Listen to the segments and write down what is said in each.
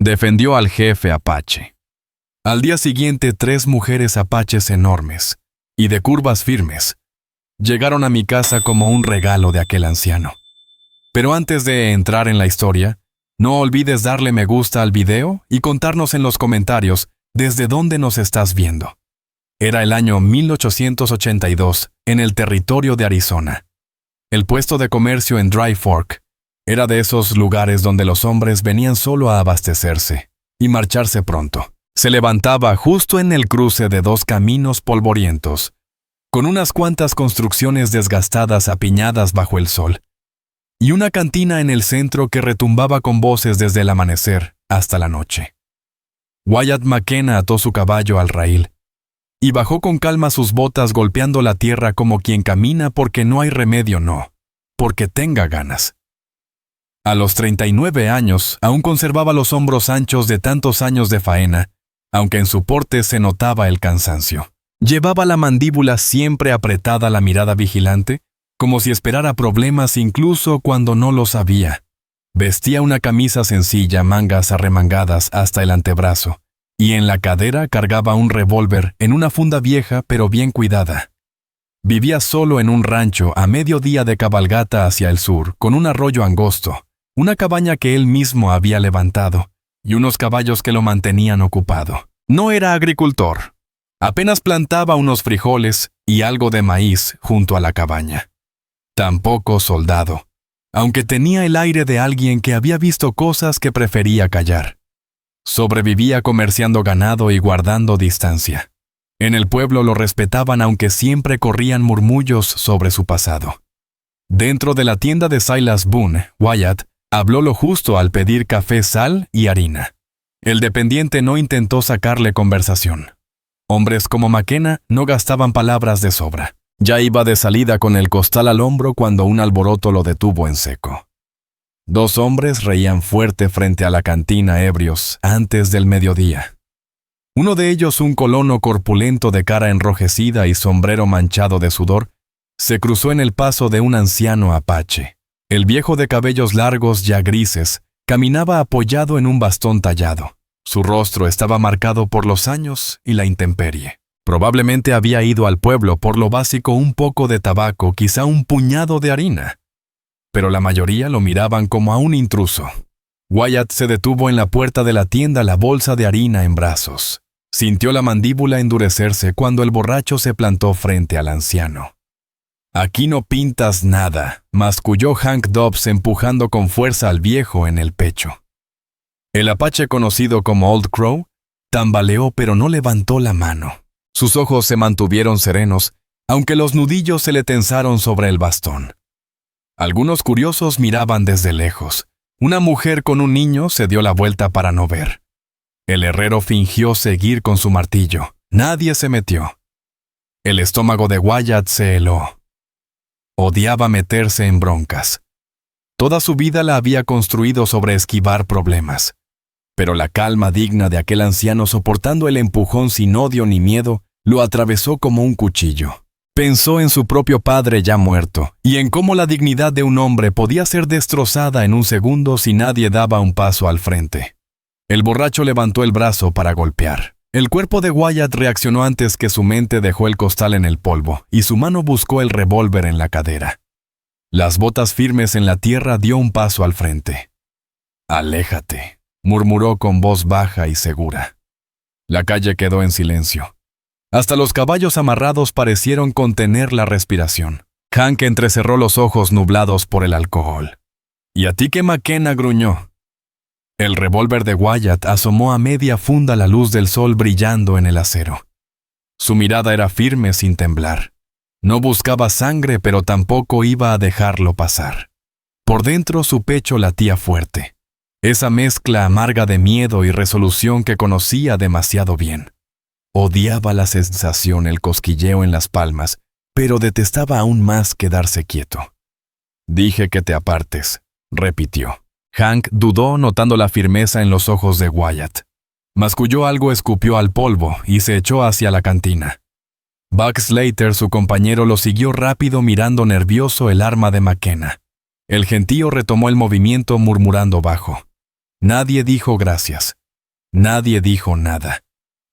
defendió al jefe apache. Al día siguiente, 3 mujeres apaches enormes y de curvas firmes llegaron a mi casa como un regalo de aquel anciano. Pero antes de entrar en la historia, no olvides darle me gusta al video y contarnos en los comentarios desde dónde nos estás viendo. Era el año 1882 en el territorio de Arizona. El puesto de comercio en Dry Fork era de esos lugares donde los hombres venían solo a abastecerse y marcharse pronto. Se levantaba justo en el cruce de 2 caminos polvorientos, con unas cuantas construcciones desgastadas apiñadas bajo el sol, y una cantina en el centro que retumbaba con voces desde el amanecer hasta la noche. Wyatt McKenna ató su caballo al raíl y bajó con calma sus botas golpeando la tierra como quien camina porque no hay remedio, no, porque tenga ganas. A los 39 años aún conservaba los hombros anchos de tantos años de faena, aunque en su porte se notaba el cansancio. Llevaba la mandíbula siempre apretada, la mirada vigilante, como si esperara problemas incluso cuando no los había. Vestía una camisa sencilla, mangas arremangadas hasta el antebrazo, y en la cadera cargaba un revólver en una funda vieja pero bien cuidada. Vivía solo en un rancho a mediodía de cabalgata hacia el sur, con un arroyo angosto, una cabaña que él mismo había levantado, y unos caballos que lo mantenían ocupado. No era agricultor. Apenas plantaba unos frijoles y algo de maíz junto a la cabaña. Tampoco soldado, aunque tenía el aire de alguien que había visto cosas que prefería callar. Sobrevivía comerciando ganado y guardando distancia. En el pueblo lo respetaban aunque siempre corrían murmullos sobre su pasado. Dentro de la tienda de Silas Boone, Wyatt habló lo justo al pedir café, sal y harina. El dependiente no intentó sacarle conversación. Hombres como McKenna no gastaban palabras de sobra. Ya iba de salida con el costal al hombro cuando un alboroto lo detuvo en seco. 2 hombres reían fuerte frente a la cantina ebrios antes del mediodía. Uno de ellos, un colono corpulento de cara enrojecida y sombrero manchado de sudor, se cruzó en el paso de un anciano apache. El viejo de cabellos largos ya grises caminaba apoyado en un bastón tallado. Su rostro estaba marcado por los años y la intemperie. Probablemente había ido al pueblo por lo básico, un poco de tabaco, quizá un puñado de harina. Pero la mayoría lo miraban como a un intruso. Wyatt se detuvo en la puerta de la tienda, la bolsa de harina en brazos. Sintió la mandíbula endurecerse cuando el borracho se plantó frente al anciano. «Aquí no pintas nada», masculló Hank Dobbs empujando con fuerza al viejo en el pecho. El apache conocido como Old Crow tambaleó pero no levantó la mano. Sus ojos se mantuvieron serenos, aunque los nudillos se le tensaron sobre el bastón. Algunos curiosos miraban desde lejos. Una mujer con un niño se dio la vuelta para no ver. El herrero fingió seguir con su martillo. Nadie se metió. El estómago de Wyatt se heló. Odiaba meterse en broncas. Toda su vida la había construido sobre esquivar problemas. Pero la calma digna de aquel anciano soportando el empujón sin odio ni miedo lo atravesó como un cuchillo. Pensó en su propio padre ya muerto y en cómo la dignidad de un hombre podía ser destrozada en un segundo si nadie daba un paso al frente. El borracho levantó el brazo para golpear. El cuerpo de Wyatt reaccionó antes que su mente dejó el costal en el polvo y su mano buscó el revólver en la cadera. Las botas firmes en la tierra, dio un paso al frente. «Aléjate», murmuró con voz baja y segura. La calle quedó en silencio. Hasta los caballos amarrados parecieron contener la respiración. Hank entrecerró los ojos nublados por el alcohol. «¿Y a ti qué, McKenna?», gruñó. El revólver de Wyatt asomó a media funda la luz del sol brillando en el acero. Su mirada era firme sin temblar. No buscaba sangre, pero tampoco iba a dejarlo pasar. Por dentro su pecho latía fuerte. Esa mezcla amarga de miedo y resolución que conocía demasiado bien. Odiaba la sensación, el cosquilleo en las palmas, pero detestaba aún más quedarse quieto. «Dije que te apartes», repitió. Hank dudó, notando la firmeza en los ojos de Wyatt. Masculló algo, escupió al polvo y se echó hacia la cantina. Buck Slater, su compañero, lo siguió rápido mirando nervioso el arma de McKenna. El gentío retomó el movimiento murmurando bajo. Nadie dijo gracias. Nadie dijo nada.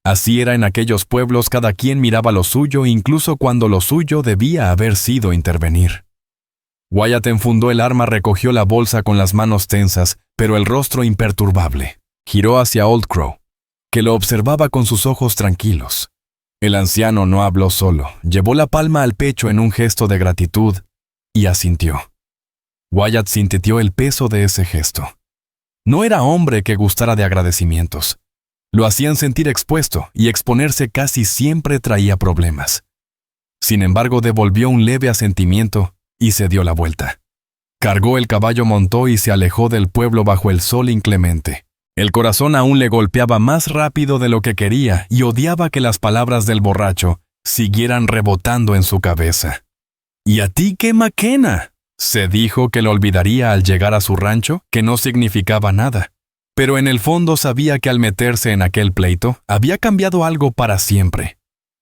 Así era en aquellos pueblos, cada quien miraba lo suyo, incluso cuando lo suyo debía haber sido intervenir. Wyatt enfundó el arma, recogió la bolsa con las manos tensas, pero el rostro imperturbable. Giró hacia Old Crow, que lo observaba con sus ojos tranquilos. El anciano no habló solo, llevó la palma al pecho en un gesto de gratitud y asintió. Wyatt sintió el peso de ese gesto. No era hombre que gustara de agradecimientos. Lo hacían sentir expuesto, y exponerse casi siempre traía problemas. Sin embargo, devolvió un leve asentimiento y se dio la vuelta. Cargó el caballo, montó y se alejó del pueblo bajo el sol inclemente. El corazón aún le golpeaba más rápido de lo que quería y odiaba que las palabras del borracho siguieran rebotando en su cabeza. «¿Y a ti qué, McKenna?», se dijo que lo olvidaría al llegar a su rancho, que no significaba nada. Pero en el fondo sabía que al meterse en aquel pleito, había cambiado algo para siempre.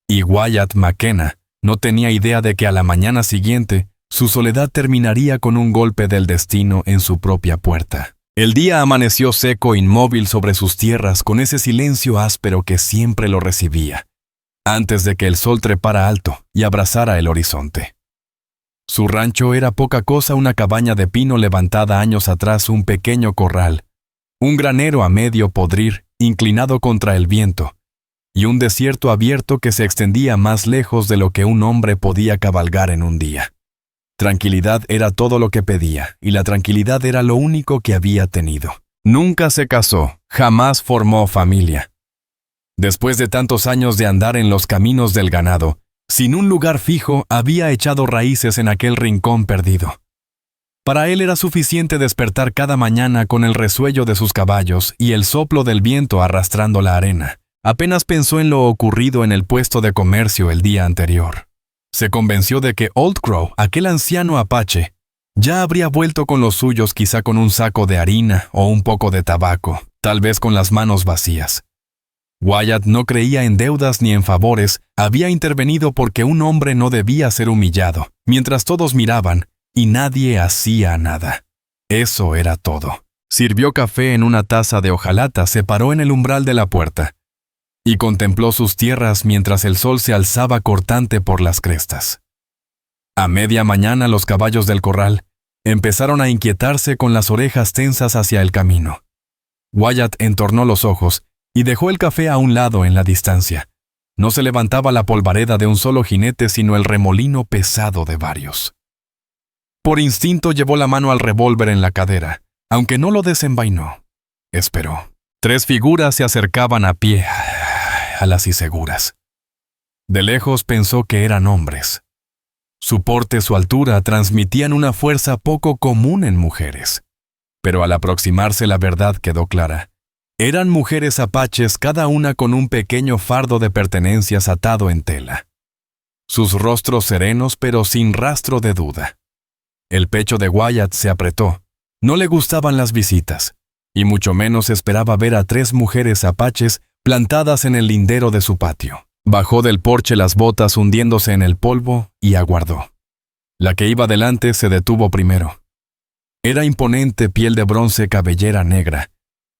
Y Wyatt McKenna no tenía idea de que a la mañana siguiente, su soledad terminaría con un golpe del destino en su propia puerta. El día amaneció seco, inmóvil sobre sus tierras, con ese silencio áspero que siempre lo recibía, antes de que el sol trepara alto y abrazara el horizonte. Su rancho era poca cosa, una cabaña de pino levantada años atrás, un pequeño corral, un granero a medio podrir, inclinado contra el viento, y un desierto abierto que se extendía más lejos de lo que un hombre podía cabalgar en un día. Tranquilidad era todo lo que pedía, y la tranquilidad era lo único que había tenido. Nunca se casó, jamás formó familia. Después de tantos años de andar en los caminos del ganado, sin un lugar fijo, había echado raíces en aquel rincón perdido. Para él era suficiente despertar cada mañana con el resuello de sus caballos y el soplo del viento arrastrando la arena. Apenas pensó en lo ocurrido en el puesto de comercio el día anterior. Se convenció de que Old Crow, aquel anciano apache, ya habría vuelto con los suyos, quizá con un saco de harina o un poco de tabaco, tal vez con las manos vacías. Wyatt no creía en deudas ni en favores, había intervenido porque un hombre no debía ser humillado, mientras todos miraban y nadie hacía nada. Eso era todo. Sirvió café en una taza de hojalata, se paró en el umbral de la puerta y contempló sus tierras mientras el sol se alzaba cortante por las crestas. A media mañana los caballos del corral empezaron a inquietarse con las orejas tensas hacia el camino. Wyatt entornó los ojos y dejó el café a un lado en la distancia. No se levantaba la polvareda de un solo jinete, sino el remolino pesado de varios. Por instinto llevó la mano al revólver en la cadera, aunque no lo desenvainó. Esperó. 3 figuras se acercaban a pie, alas y seguras. De lejos pensó que eran hombres. Su porte, su altura transmitían una fuerza poco común en mujeres. Pero al aproximarse la verdad quedó clara. Eran mujeres apaches, cada una con un pequeño fardo de pertenencias atado en tela. Sus rostros serenos pero sin rastro de duda. El pecho de Wyatt se apretó. No le gustaban las visitas, y mucho menos esperaba ver a 3 mujeres apaches plantadas en el lindero de su patio. Bajó del porche las botas hundiéndose en el polvo y aguardó. La que iba delante se detuvo primero. Era imponente, piel de bronce, cabellera negra,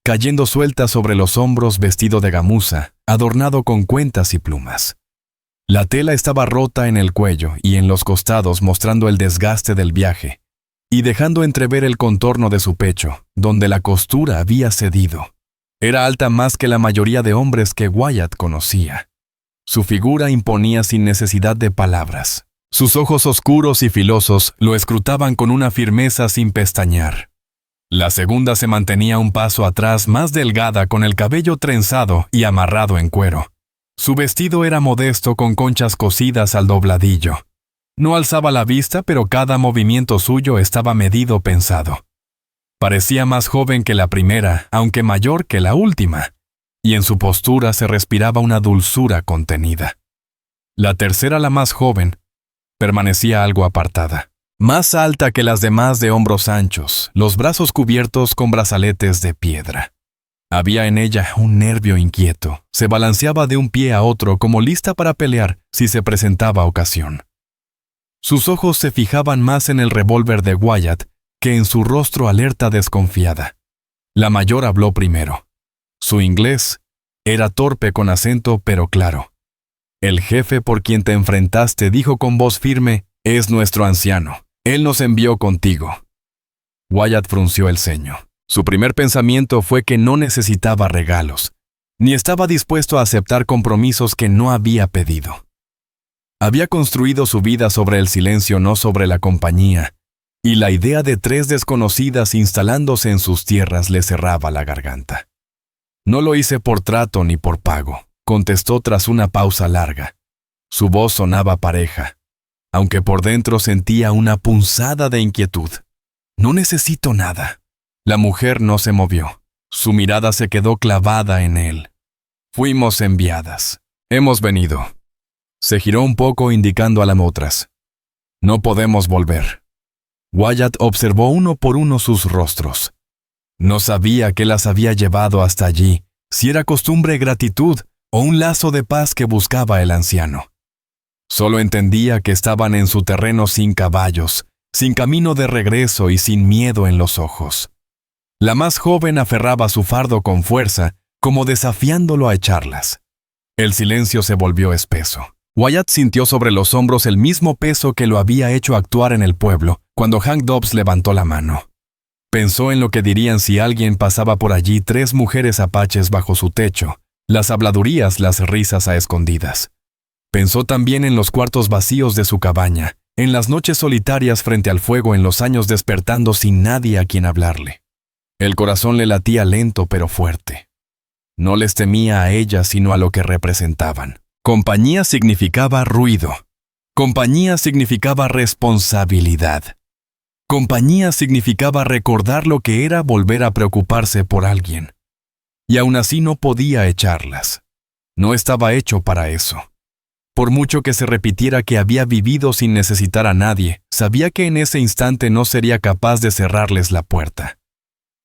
cayendo suelta sobre los hombros, vestido de gamuza, adornado con cuentas y plumas. La tela estaba rota en el cuello y en los costados, mostrando el desgaste del viaje, y dejando entrever el contorno de su pecho, donde la costura había cedido. Era alta más que la mayoría de hombres que Wyatt conocía. Su figura imponía sin necesidad de palabras. Sus ojos oscuros y filosos lo escrutaban con una firmeza sin pestañear. La segunda se mantenía un paso atrás, más delgada, con el cabello trenzado y amarrado en cuero. Su vestido era modesto, con conchas cosidas al dobladillo. No alzaba la vista, pero cada movimiento suyo estaba medido, pensado. Parecía más joven que la primera, aunque mayor que la última, y en su postura se respiraba una dulzura contenida. La tercera, la más joven, permanecía algo apartada. Más alta que las demás, de hombros anchos, los brazos cubiertos con brazaletes de piedra. Había en ella un nervio inquieto. Se balanceaba de un pie a otro como lista para pelear si se presentaba ocasión. Sus ojos se fijaban más en el revólver de Wyatt que en su rostro, alerta, desconfiada. La mayor habló primero. Su inglés era torpe con acento pero claro. El jefe por quien te enfrentaste dijo con voz firme, es nuestro anciano. Él nos envió contigo. Wyatt frunció el ceño. Su primer pensamiento fue que no necesitaba regalos, ni estaba dispuesto a aceptar compromisos que no había pedido. Había construido su vida sobre el silencio, no sobre la compañía, y la idea de 3 desconocidas instalándose en sus tierras le cerraba la garganta. No lo hice por trato ni por pago, contestó tras una pausa larga. Su voz sonaba pareja, aunque por dentro sentía una punzada de inquietud. No necesito nada. La mujer no se movió. Su mirada se quedó clavada en él. Fuimos enviadas. Hemos venido. Se giró un poco indicando a las otras. No podemos volver. Wyatt observó uno por uno sus rostros. No sabía qué las había llevado hasta allí, si era costumbre, gratitud o un lazo de paz que buscaba el anciano. Solo entendía que estaban en su terreno sin caballos, sin camino de regreso y sin miedo en los ojos. La más joven aferraba su fardo con fuerza, como desafiándolo a echarlas. El silencio se volvió espeso. Wyatt sintió sobre los hombros el mismo peso que lo había hecho actuar en el pueblo, cuando Hank Dobbs levantó la mano. Pensó en lo que dirían si alguien pasaba por allí 3 mujeres apaches bajo su techo, las habladurías, las risas a escondidas. Pensó también en los cuartos vacíos de su cabaña, en las noches solitarias frente al fuego, en los años despertando sin nadie a quien hablarle. El corazón le latía lento pero fuerte. No les temía a ellas sino a lo que representaban. Compañía significaba ruido. Compañía significaba responsabilidad. Compañía significaba recordar lo que era volver a preocuparse por alguien. Y aún así no podía echarlas. No estaba hecho para eso. Por mucho que se repitiera que había vivido sin necesitar a nadie, sabía que en ese instante no sería capaz de cerrarles la puerta.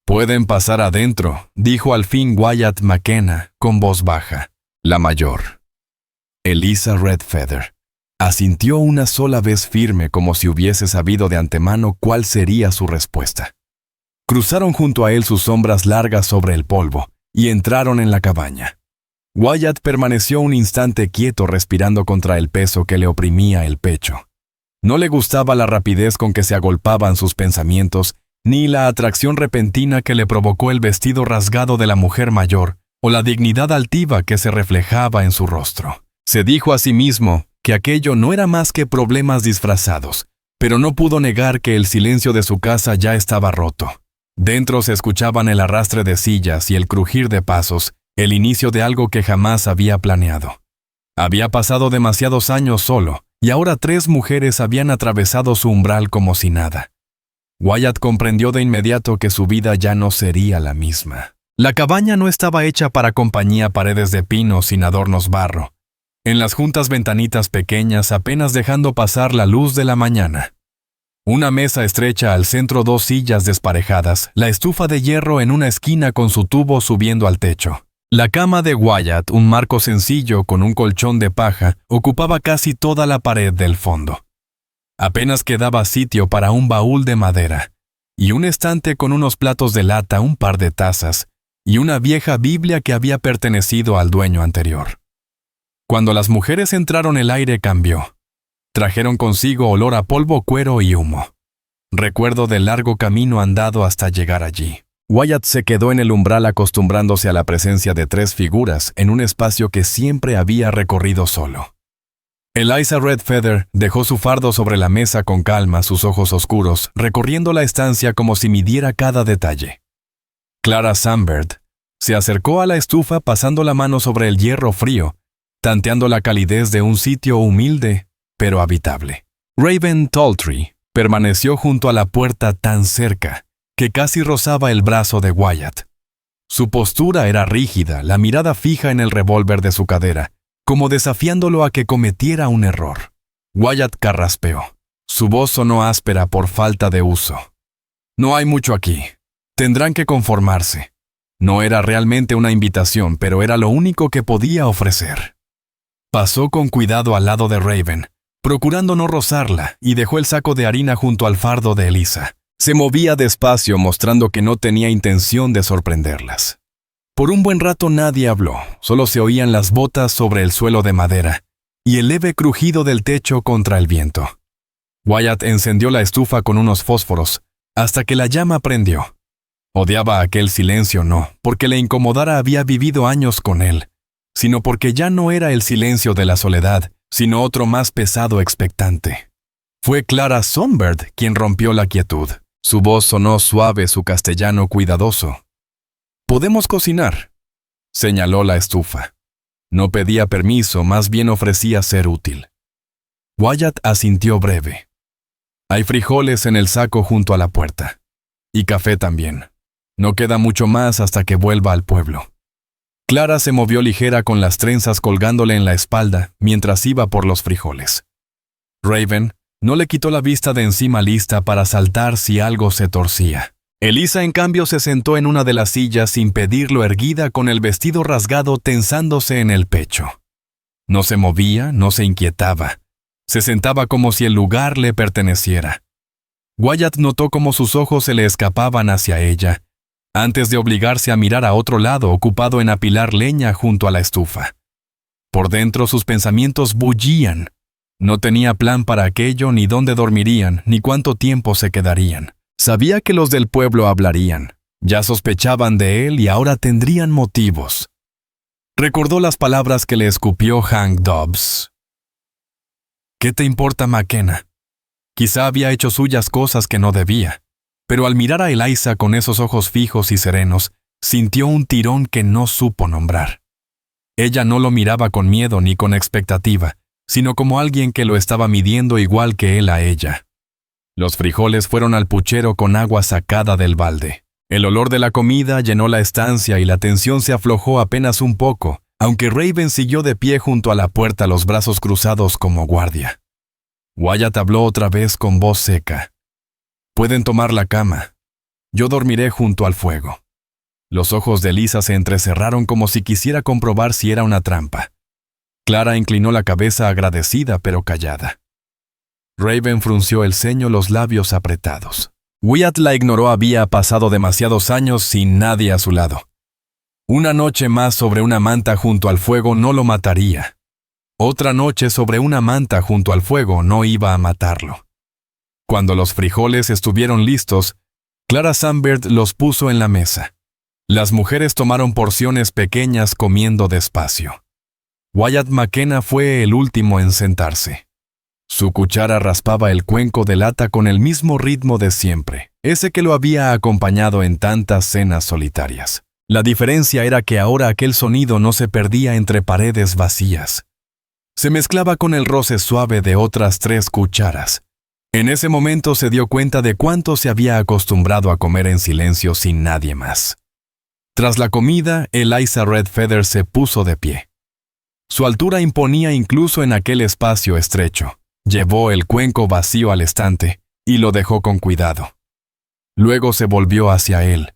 «Pueden pasar adentro», dijo al fin Wyatt McKenna con voz baja, la mayor. Eliza Redfeather asintió una sola vez firme, como si hubiese sabido de antemano cuál sería su respuesta. Cruzaron junto a él sus sombras largas sobre el polvo y entraron en la cabaña. Wyatt permaneció un instante quieto, respirando contra el peso que le oprimía el pecho. No le gustaba la rapidez con que se agolpaban sus pensamientos, ni la atracción repentina que le provocó el vestido rasgado de la mujer mayor, o la dignidad altiva que se reflejaba en su rostro. Se dijo a sí mismo que aquello no era más que problemas disfrazados, pero no pudo negar que el silencio de su casa ya estaba roto. Dentro se escuchaban el arrastre de sillas y el crujir de pasos, el inicio de algo que jamás había planeado. Había pasado demasiados años solo, y ahora 3 mujeres habían atravesado su umbral como si nada. Wyatt comprendió de inmediato que su vida ya no sería la misma. La cabaña no estaba hecha para compañía, paredes de pino sin adornos barro. En las juntas ventanitas pequeñas, apenas dejando pasar la luz de la mañana. Una mesa estrecha al centro, 2 sillas desparejadas, la estufa de hierro en una esquina con su tubo subiendo al techo. La cama de Wyatt, un marco sencillo con un colchón de paja, ocupaba casi toda la pared del fondo. Apenas quedaba sitio para un baúl de madera, y un estante con unos platos de lata, un par de tazas, y una vieja Biblia que había pertenecido al dueño anterior. Cuando las mujeres entraron, el aire cambió. Trajeron consigo olor a polvo, cuero y humo. Recuerdo del largo camino andado hasta llegar allí. Wyatt se quedó en el umbral acostumbrándose a la presencia de 3 figuras en un espacio que siempre había recorrido solo. Eliza Redfeather dejó su fardo sobre la mesa con calma, sus ojos oscuros, recorriendo la estancia como si midiera cada detalle. Clara Sandberg se acercó a la estufa pasando la mano sobre el hierro frío, tanteando la calidez de un sitio humilde, pero habitable. Raven Talltree permaneció junto a la puerta tan cerca que casi rozaba el brazo de Wyatt. Su postura era rígida, la mirada fija en el revólver de su cadera, como desafiándolo a que cometiera un error. Wyatt carraspeó. Su voz sonó áspera por falta de uso. «No hay mucho aquí. Tendrán que conformarse». No era realmente una invitación, pero era lo único que podía ofrecer. Pasó con cuidado al lado de Raven, procurando no rozarla, y dejó el saco de harina junto al fardo de Eliza. Se movía despacio, mostrando que no tenía intención de sorprenderlas. Por un buen rato nadie habló, solo se oían las botas sobre el suelo de madera y el leve crujido del techo contra el viento. Wyatt encendió la estufa con unos fósforos, hasta que la llama prendió. Odiaba aquel silencio no porque le incomodara había vivido años con él, sino porque ya no era el silencio de la soledad, sino otro más pesado expectante. Fue Clara Songbird quien rompió la quietud. Su voz sonó suave, su castellano cuidadoso. «¿Podemos cocinar?», señaló la estufa. No pedía permiso, más bien ofrecía ser útil. Wyatt asintió breve. «Hay frijoles en el saco junto a la puerta. Y café también. No queda mucho más hasta que vuelva al pueblo». Clara se movió ligera con las trenzas colgándole en la espalda mientras iba por los frijoles. Raven no le quitó la vista de encima lista para saltar si algo se torcía. Elisa, en cambio, se sentó en una de las sillas sin pedirlo, erguida con el vestido rasgado tensándose en el pecho. No se movía, no se inquietaba. Se sentaba como si el lugar le perteneciera. Wyatt notó cómo sus ojos se le escapaban hacia ella, antes de obligarse a mirar a otro lado, ocupado en apilar leña junto a la estufa. Por dentro sus pensamientos bullían. No tenía plan para aquello, ni dónde dormirían, ni cuánto tiempo se quedarían. Sabía que los del pueblo hablarían. Ya sospechaban de él y ahora tendrían motivos. Recordó las palabras que le escupió Hank Dobbs. «¿Qué te importa, McKenna?». Quizá había hecho suyas cosas que no debía, pero al mirar a Eliza con esos ojos fijos y serenos, sintió un tirón que no supo nombrar. Ella no lo miraba con miedo ni con expectativa, sino como alguien que lo estaba midiendo igual que él a ella. Los frijoles fueron al puchero con agua sacada del balde. El olor de la comida llenó la estancia y la tensión se aflojó apenas un poco, aunque Raven siguió de pie junto a la puerta, los brazos cruzados como guardia. Wyatt habló otra vez con voz seca. «Pueden tomar la cama. Yo dormiré junto al fuego». Los ojos de Elisa se entrecerraron como si quisiera comprobar si era una trampa. Clara inclinó la cabeza agradecida pero callada. Raven frunció el ceño, los labios apretados. Wyatt la ignoró, había pasado demasiados años sin nadie a su lado. Una noche más sobre una manta junto al fuego no lo mataría. Otra noche sobre una manta junto al fuego no iba a matarlo. Cuando los frijoles estuvieron listos, Clara Songbird los puso en la mesa. Las mujeres tomaron porciones pequeñas comiendo despacio. Wyatt McKenna fue el último en sentarse. Su cuchara raspaba el cuenco de lata con el mismo ritmo de siempre, ese que lo había acompañado en tantas cenas solitarias. La diferencia era que ahora aquel sonido no se perdía entre paredes vacías. Se mezclaba con el roce suave de otras 3 cucharas. En ese momento se dio cuenta de cuánto se había acostumbrado a comer en silencio sin nadie más. Tras la comida, Eliza Redfeather se puso de pie. Su altura imponía incluso en aquel espacio estrecho. Llevó el cuenco vacío al estante y lo dejó con cuidado. Luego se volvió hacia él.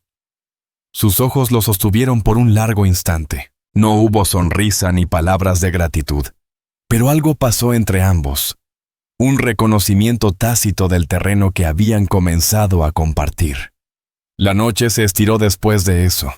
Sus ojos lo sostuvieron por un largo instante. No hubo sonrisa ni palabras de gratitud, pero algo pasó entre ambos. Un reconocimiento tácito del terreno que habían comenzado a compartir. La noche se estiró después de eso.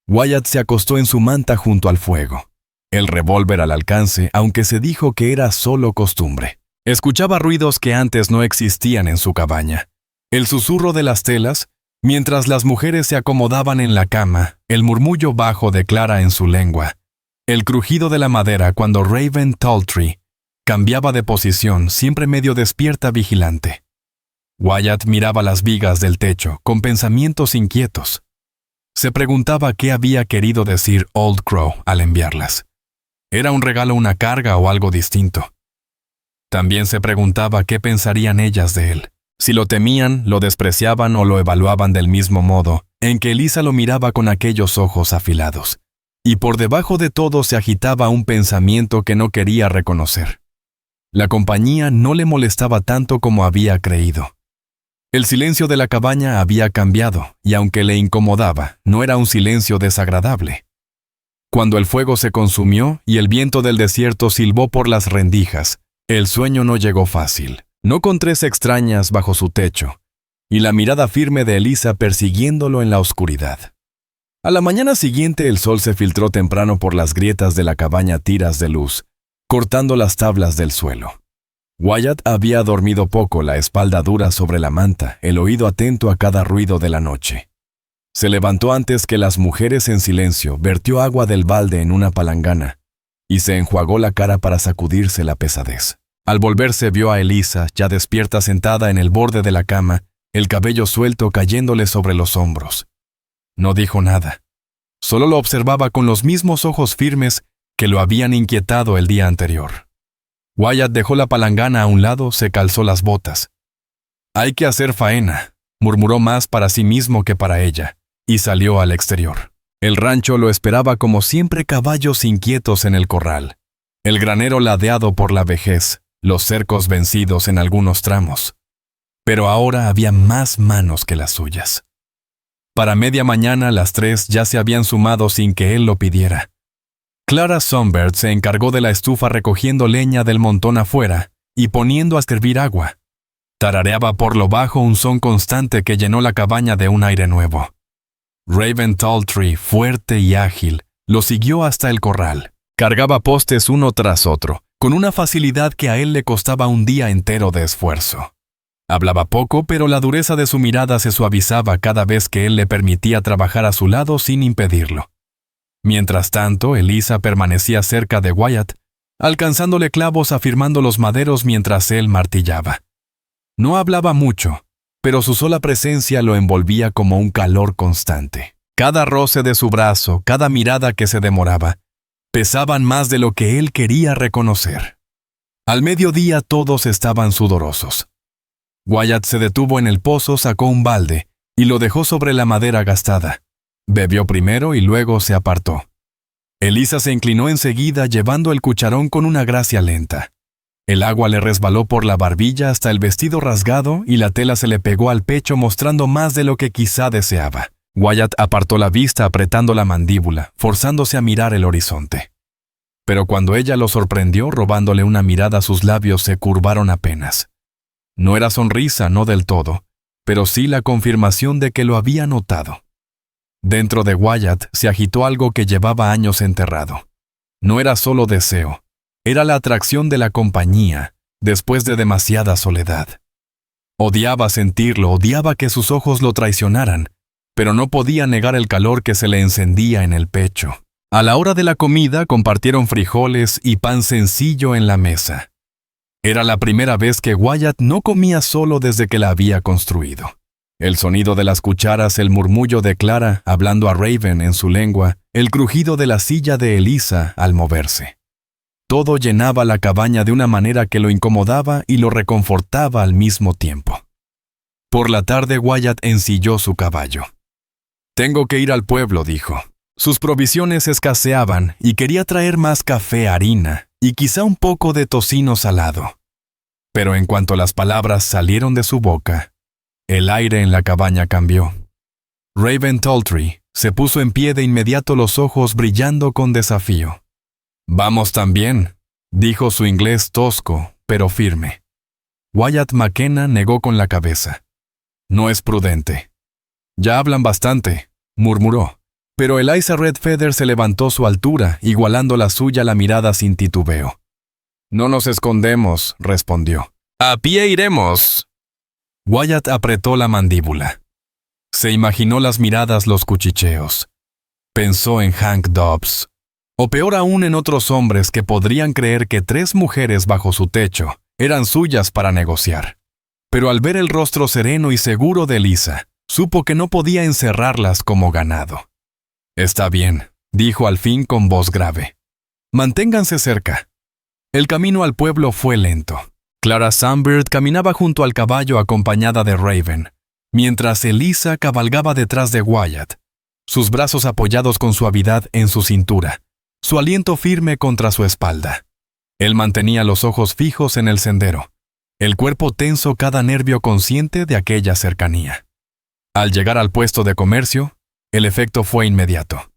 Wyatt se acostó en su manta junto al fuego, el revólver al alcance, aunque se dijo que era solo costumbre. Escuchaba ruidos que antes no existían en su cabaña. El susurro de las telas, mientras las mujeres se acomodaban en la cama, el murmullo bajo de Clara en su lengua, el crujido de la madera cuando Raven Talltree cambiaba de posición, siempre medio despierta, vigilante. Wyatt miraba las vigas del techo con pensamientos inquietos. Se preguntaba qué había querido decir Old Crow al enviarlas. ¿Era un regalo, una carga o algo distinto? También se preguntaba qué pensarían ellas de él, si lo temían, lo despreciaban o lo evaluaban del mismo modo en que Elisa lo miraba con aquellos ojos afilados. Y por debajo de todo se agitaba un pensamiento que no quería reconocer. La compañía no le molestaba tanto como había creído. El silencio de la cabaña había cambiado, y aunque le incomodaba, no era un silencio desagradable. Cuando el fuego se consumió y el viento del desierto silbó por las rendijas, el sueño no llegó fácil, no con 3 extrañas bajo su techo, y la mirada firme de Elisa persiguiéndolo en la oscuridad. A la mañana siguiente el sol se filtró temprano por las grietas de la cabaña a tiras de luz, cortando las tablas del suelo. Wyatt había dormido poco, la espalda dura sobre la manta, el oído atento a cada ruido de la noche. Se levantó antes que las mujeres en silencio, vertió agua del balde en una palangana y se enjuagó la cara para sacudirse la pesadez. Al volverse vio a Elisa, ya despierta sentada en el borde de la cama, el cabello suelto cayéndole sobre los hombros. No dijo nada. Solo lo observaba con los mismos ojos firmes que lo habían inquietado el día anterior. Wyatt dejó la palangana a un lado, se calzó las botas. «Hay que hacer faena», murmuró más para sí mismo que para ella, y salió al exterior. El rancho lo esperaba como siempre, caballos inquietos en el corral, el granero ladeado por la vejez, los cercos vencidos en algunos tramos. Pero ahora había más manos que las suyas. Para media mañana las 3 ya se habían sumado sin que él lo pidiera. Clara Songbird se encargó de la estufa recogiendo leña del montón afuera y poniendo a servir agua. Tarareaba por lo bajo un son constante que llenó la cabaña de un aire nuevo. Raven Talltree, fuerte y ágil, lo siguió hasta el corral. Cargaba postes uno tras otro, con una facilidad que a él le costaba un día entero de esfuerzo. Hablaba poco, pero la dureza de su mirada se suavizaba cada vez que él le permitía trabajar a su lado sin impedirlo. Mientras tanto, Elisa permanecía cerca de Wyatt, alcanzándole clavos afirmando los maderos mientras él martillaba. No hablaba mucho, pero su sola presencia lo envolvía como un calor constante. Cada roce de su brazo, cada mirada que se demoraba, pesaban más de lo que él quería reconocer. Al mediodía todos estaban sudorosos. Wyatt se detuvo en el pozo, sacó un balde y lo dejó sobre la madera gastada. Bebió primero y luego se apartó. Elisa se inclinó enseguida llevando el cucharón con una gracia lenta. El agua le resbaló por la barbilla hasta el vestido rasgado y la tela se le pegó al pecho mostrando más de lo que quizá deseaba. Wyatt apartó la vista apretando la mandíbula, forzándose a mirar el horizonte. Pero cuando ella lo sorprendió robándole una mirada, sus labios se curvaron apenas. No era sonrisa, no del todo, pero sí la confirmación de que lo había notado. Dentro de Wyatt se agitó algo que llevaba años enterrado. No era solo deseo. Era la atracción de la compañía, después de demasiada soledad. Odiaba sentirlo, odiaba que sus ojos lo traicionaran, pero no podía negar el calor que se le encendía en el pecho. A la hora de la comida compartieron frijoles y pan sencillo en la mesa. Era la primera vez que Wyatt no comía solo desde que la había construido. El sonido de las cucharas, el murmullo de Clara hablando a Raven en su lengua, el crujido de la silla de Elisa al moverse. Todo llenaba la cabaña de una manera que lo incomodaba y lo reconfortaba al mismo tiempo. Por la tarde Wyatt ensilló su caballo. «Tengo que ir al pueblo», dijo. Sus provisiones escaseaban y quería traer más café, harina y quizá un poco de tocino salado. Pero en cuanto las palabras salieron de su boca, el aire en la cabaña cambió. Raven Talltree se puso en pie de inmediato, los ojos brillando con desafío. «Vamos también», dijo su inglés tosco, pero firme. Wyatt McKenna negó con la cabeza. «No es prudente». «Ya hablan bastante», murmuró, pero Eliza Redfeather se levantó su altura, igualando la suya la mirada sin titubeo. «No nos escondemos», respondió. «A pie iremos». Wyatt apretó la mandíbula. Se imaginó las miradas, los cuchicheos. Pensó en Hank Dobbs. O peor aún, en otros hombres que podrían creer que 3 mujeres bajo su techo eran suyas para negociar. Pero al ver el rostro sereno y seguro de Elisa, supo que no podía encerrarlas como ganado. «Está bien», dijo al fin con voz grave. «Manténganse cerca». El camino al pueblo fue lento. Clara Songbird caminaba junto al caballo acompañada de Raven, mientras Elisa cabalgaba detrás de Wyatt, sus brazos apoyados con suavidad en su cintura, su aliento firme contra su espalda. Él mantenía los ojos fijos en el sendero, el cuerpo tenso, cada nervio consciente de aquella cercanía. Al llegar al puesto de comercio, el efecto fue inmediato.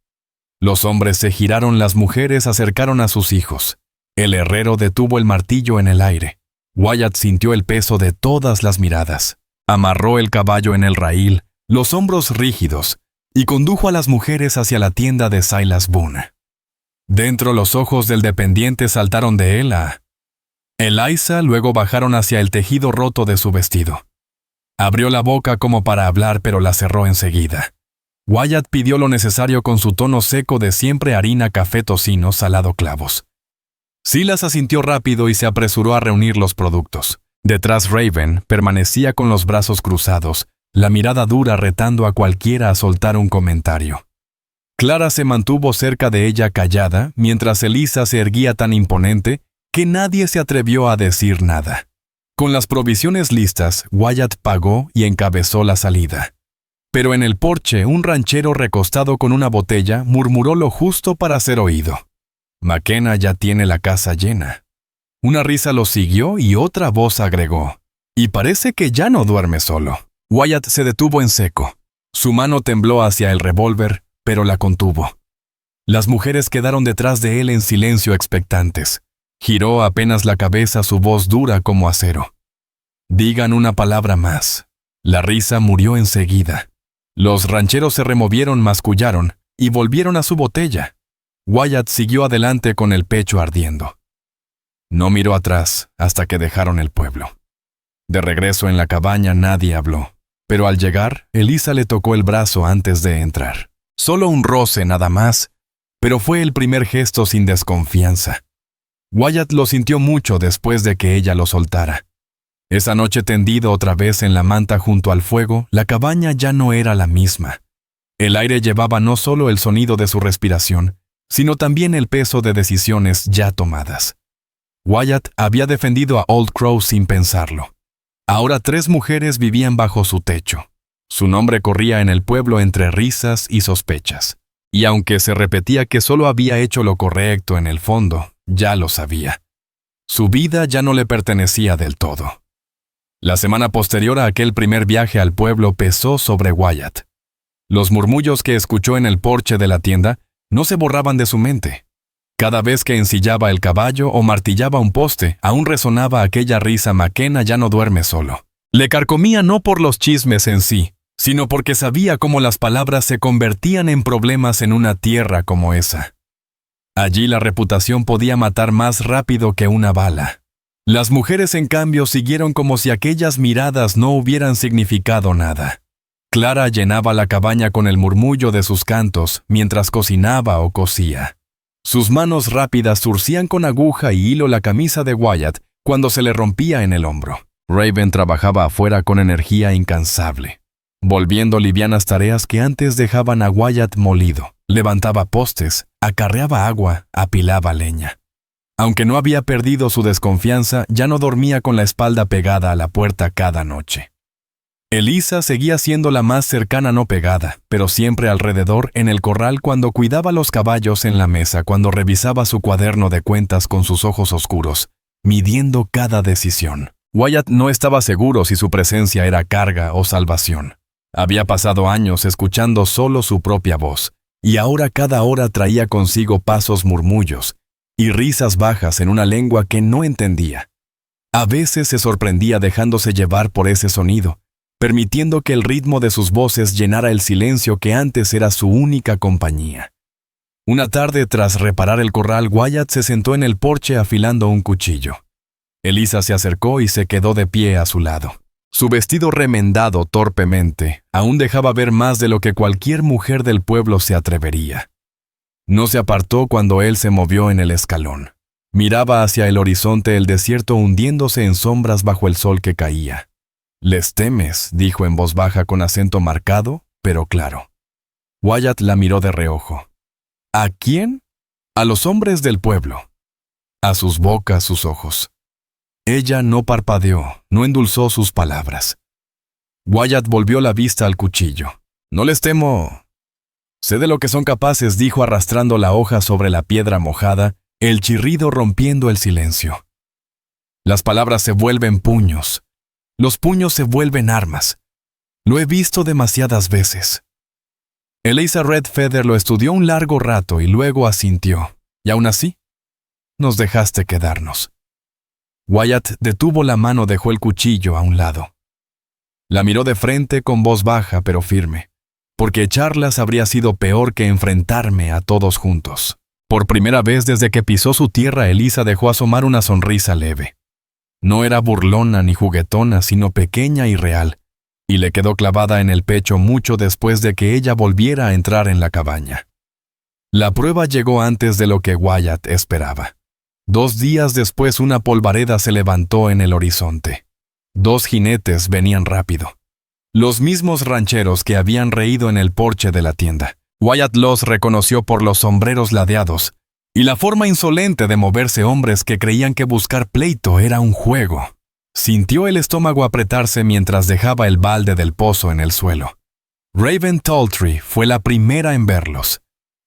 Los hombres se giraron, las mujeres acercaron a sus hijos. El herrero detuvo el martillo en el aire. Wyatt sintió el peso de todas las miradas. Amarró el caballo en el raíl, los hombros rígidos, y condujo a las mujeres hacia la tienda de Silas Boone. Dentro los ojos del dependiente saltaron de él a Eliza, luego bajaron hacia el tejido roto de su vestido. Abrió la boca como para hablar, pero la cerró enseguida. Wyatt pidió lo necesario con su tono seco de siempre: harina, café, tocino, salado, clavos. Silas asintió rápido y se apresuró a reunir los productos. Detrás Raven permanecía con los brazos cruzados, la mirada dura, retando a cualquiera a soltar un comentario. Clara se mantuvo cerca de ella callada, mientras Eliza se erguía tan imponente que nadie se atrevió a decir nada. Con las provisiones listas, Wyatt pagó y encabezó la salida. Pero en el porche, un ranchero recostado con una botella murmuró lo justo para ser oído. McKenna ya tiene la casa llena. Una risa lo siguió y otra voz agregó: y parece que ya no duerme solo. Wyatt se detuvo en seco. Su mano tembló hacia el revólver, pero la contuvo. Las mujeres quedaron detrás de él en silencio, expectantes. Giró apenas la cabeza, su voz dura como acero: digan una palabra más. La risa murió enseguida. Los rancheros se removieron, mascullaron y volvieron a su botella. Wyatt siguió adelante con el pecho ardiendo. No miró atrás hasta que dejaron el pueblo. De regreso en la cabaña nadie habló, pero al llegar, Eliza le tocó el brazo antes de entrar. Solo un roce nada más, pero fue el primer gesto sin desconfianza. Wyatt lo sintió mucho después de que ella lo soltara. Esa noche, tendido otra vez en la manta junto al fuego, la cabaña ya no era la misma. El aire llevaba no solo el sonido de su respiración, sino también el peso de decisiones ya tomadas. Wyatt había defendido a Old Crow sin pensarlo. Ahora 3 mujeres vivían bajo su techo. Su nombre corría en el pueblo entre risas y sospechas. Y aunque se repetía que solo había hecho lo correcto, en el fondo, ya lo sabía. Su vida ya no le pertenecía del todo. La semana posterior a aquel primer viaje al pueblo pesó sobre Wyatt. Los murmullos que escuchó en el porche de la tienda no se borraban de su mente. Cada vez que ensillaba el caballo o martillaba un poste, aún resonaba aquella risa: McKenna ya no duerme solo. Le carcomía no por los chismes en sí, sino porque sabía cómo las palabras se convertían en problemas en una tierra como esa. Allí la reputación podía matar más rápido que una bala. Las mujeres, en cambio, siguieron como si aquellas miradas no hubieran significado nada. Clara llenaba la cabaña con el murmullo de sus cantos mientras cocinaba o cosía. Sus manos rápidas zurcían con aguja y hilo la camisa de Wyatt cuando se le rompía en el hombro. Raven trabajaba afuera con energía incansable, volviendo livianas tareas que antes dejaban a Wyatt molido. Levantaba postes, acarreaba agua, apilaba leña. Aunque no había perdido su desconfianza, ya no dormía con la espalda pegada a la puerta cada noche. Eliza seguía siendo la más cercana, no pegada, pero siempre alrededor, en el corral, cuando cuidaba los caballos, en la mesa, cuando revisaba su cuaderno de cuentas con sus ojos oscuros, midiendo cada decisión. Wyatt no estaba seguro si su presencia era carga o salvación. Había pasado años escuchando solo su propia voz, y ahora cada hora traía consigo pasos, murmullos y risas bajas en una lengua que no entendía. A veces se sorprendía dejándose llevar por ese sonido, permitiendo que el ritmo de sus voces llenara el silencio que antes era su única compañía. Una tarde, tras reparar el corral, Wyatt se sentó en el porche afilando un cuchillo. Eliza se acercó y se quedó de pie a su lado. Su vestido, remendado torpemente, aún dejaba ver más de lo que cualquier mujer del pueblo se atrevería. No se apartó cuando él se movió en el escalón. Miraba hacia el horizonte, el desierto hundiéndose en sombras bajo el sol que caía. «¿Les temes?», dijo en voz baja con acento marcado, pero claro. Wyatt la miró de reojo. ¿A quién? A los hombres del pueblo. A sus bocas, sus ojos. Ella no parpadeó, no endulzó sus palabras. Wyatt volvió la vista al cuchillo. «No les temo. Sé de lo que son capaces», dijo arrastrando la hoja sobre la piedra mojada, el chirrido rompiendo el silencio. Las palabras se vuelven puños. Los puños se vuelven armas. Lo he visto demasiadas veces. Eliza Redfeather lo estudió un largo rato y luego asintió. Y aún así, nos dejaste quedarnos. Wyatt detuvo la mano, dejó el cuchillo a un lado. La miró de frente con voz baja pero firme, porque echarlas habría sido peor que enfrentarme a todos juntos. Por primera vez desde que pisó su tierra, Elisa dejó asomar una sonrisa leve. No era burlona ni juguetona, sino pequeña y real, y le quedó clavada en el pecho mucho después de que ella volviera a entrar en la cabaña. La prueba llegó antes de lo que Wyatt esperaba. 2 días después una polvareda se levantó en el horizonte. 2 jinetes venían rápido. Los mismos rancheros que habían reído en el porche de la tienda. Wyatt los reconoció por los sombreros ladeados y la forma insolente de moverse hombres que creían que buscar pleito era un juego. Sintió el estómago apretarse mientras dejaba el balde del pozo en el suelo. Raven Talltree fue la primera en verlos.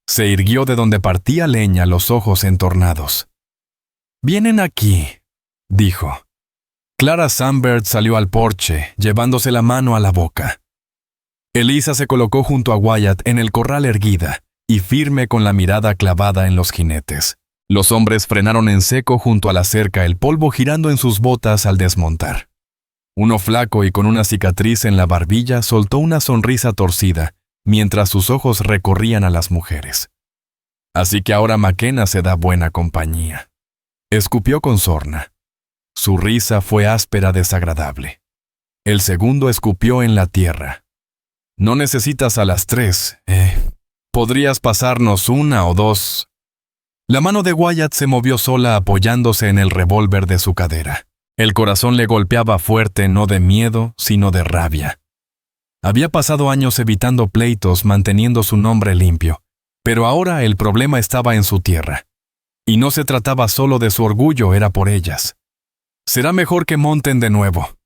Se irguió de donde partía leña, los ojos entornados. «Vienen aquí», dijo. Clara Sunbird salió al porche, llevándose la mano a la boca. Elisa se colocó junto a Wyatt en el corral erguida y firme con la mirada clavada en los jinetes. Los hombres frenaron en seco junto a la cerca, el polvo girando en sus botas al desmontar. Uno flaco y con una cicatriz en la barbilla soltó una sonrisa torcida mientras sus ojos recorrían a las mujeres. Así que ahora McKenna se da buena compañía. Escupió con sorna. Su risa fue áspera, desagradable. El segundo escupió en la tierra. «No necesitas a las 3, Podrías pasarnos 1 o 2. La mano de Wyatt se movió sola apoyándose en el revólver de su cadera. El corazón le golpeaba fuerte, no de miedo, sino de rabia. Había pasado años evitando pleitos, manteniendo su nombre limpio, pero ahora el problema estaba en su tierra. Y no se trataba solo de su orgullo, era por ellas. «Será mejor que monten de nuevo»,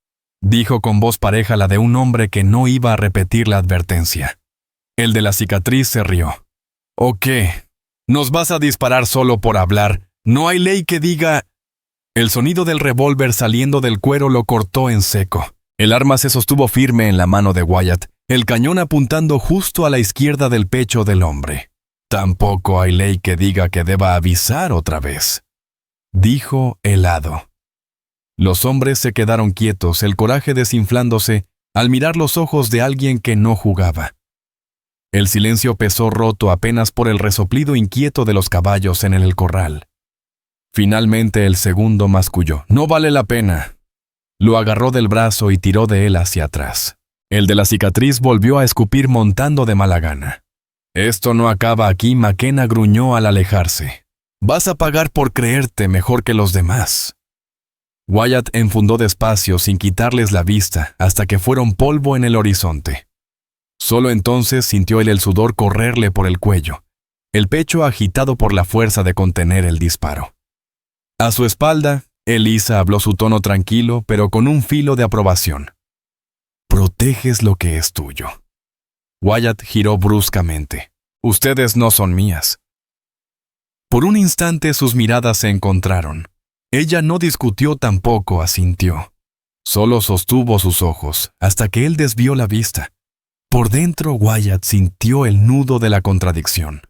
dijo con voz pareja la de un hombre que no iba a repetir la advertencia. El de la cicatriz se rió. «¿O qué? ¿Nos vas a disparar solo por hablar? No hay ley que diga...» El sonido del revólver saliendo del cuero lo cortó en seco. El arma se sostuvo firme en la mano de Wyatt, el cañón apuntando justo a la izquierda del pecho del hombre. «Tampoco hay ley que diga que deba avisar otra vez», dijo helado. Los hombres se quedaron quietos, el coraje desinflándose al mirar los ojos de alguien que no jugaba. El silencio pesó roto apenas por el resoplido inquieto de los caballos en el corral. Finalmente el segundo masculló. «No vale la pena». Lo agarró del brazo y tiró de él hacia atrás. El de la cicatriz volvió a escupir montando de mala gana. «Esto no acaba aquí», McKenna gruñó al alejarse. «Vas a pagar por creerte mejor que los demás». Wyatt enfundó despacio sin quitarles la vista hasta que fueron polvo en el horizonte. Solo entonces sintió él el sudor correrle por el cuello, el pecho agitado por la fuerza de contener el disparo. A su espalda, Elisa habló su tono tranquilo, pero con un filo de aprobación. «Proteges lo que es tuyo». Wyatt giró bruscamente. «Ustedes no son mías». Por un instante sus miradas se encontraron. Ella no discutió, tampoco asintió. Solo sostuvo sus ojos hasta que él desvió la vista. Por dentro Wyatt sintió el nudo de la contradicción.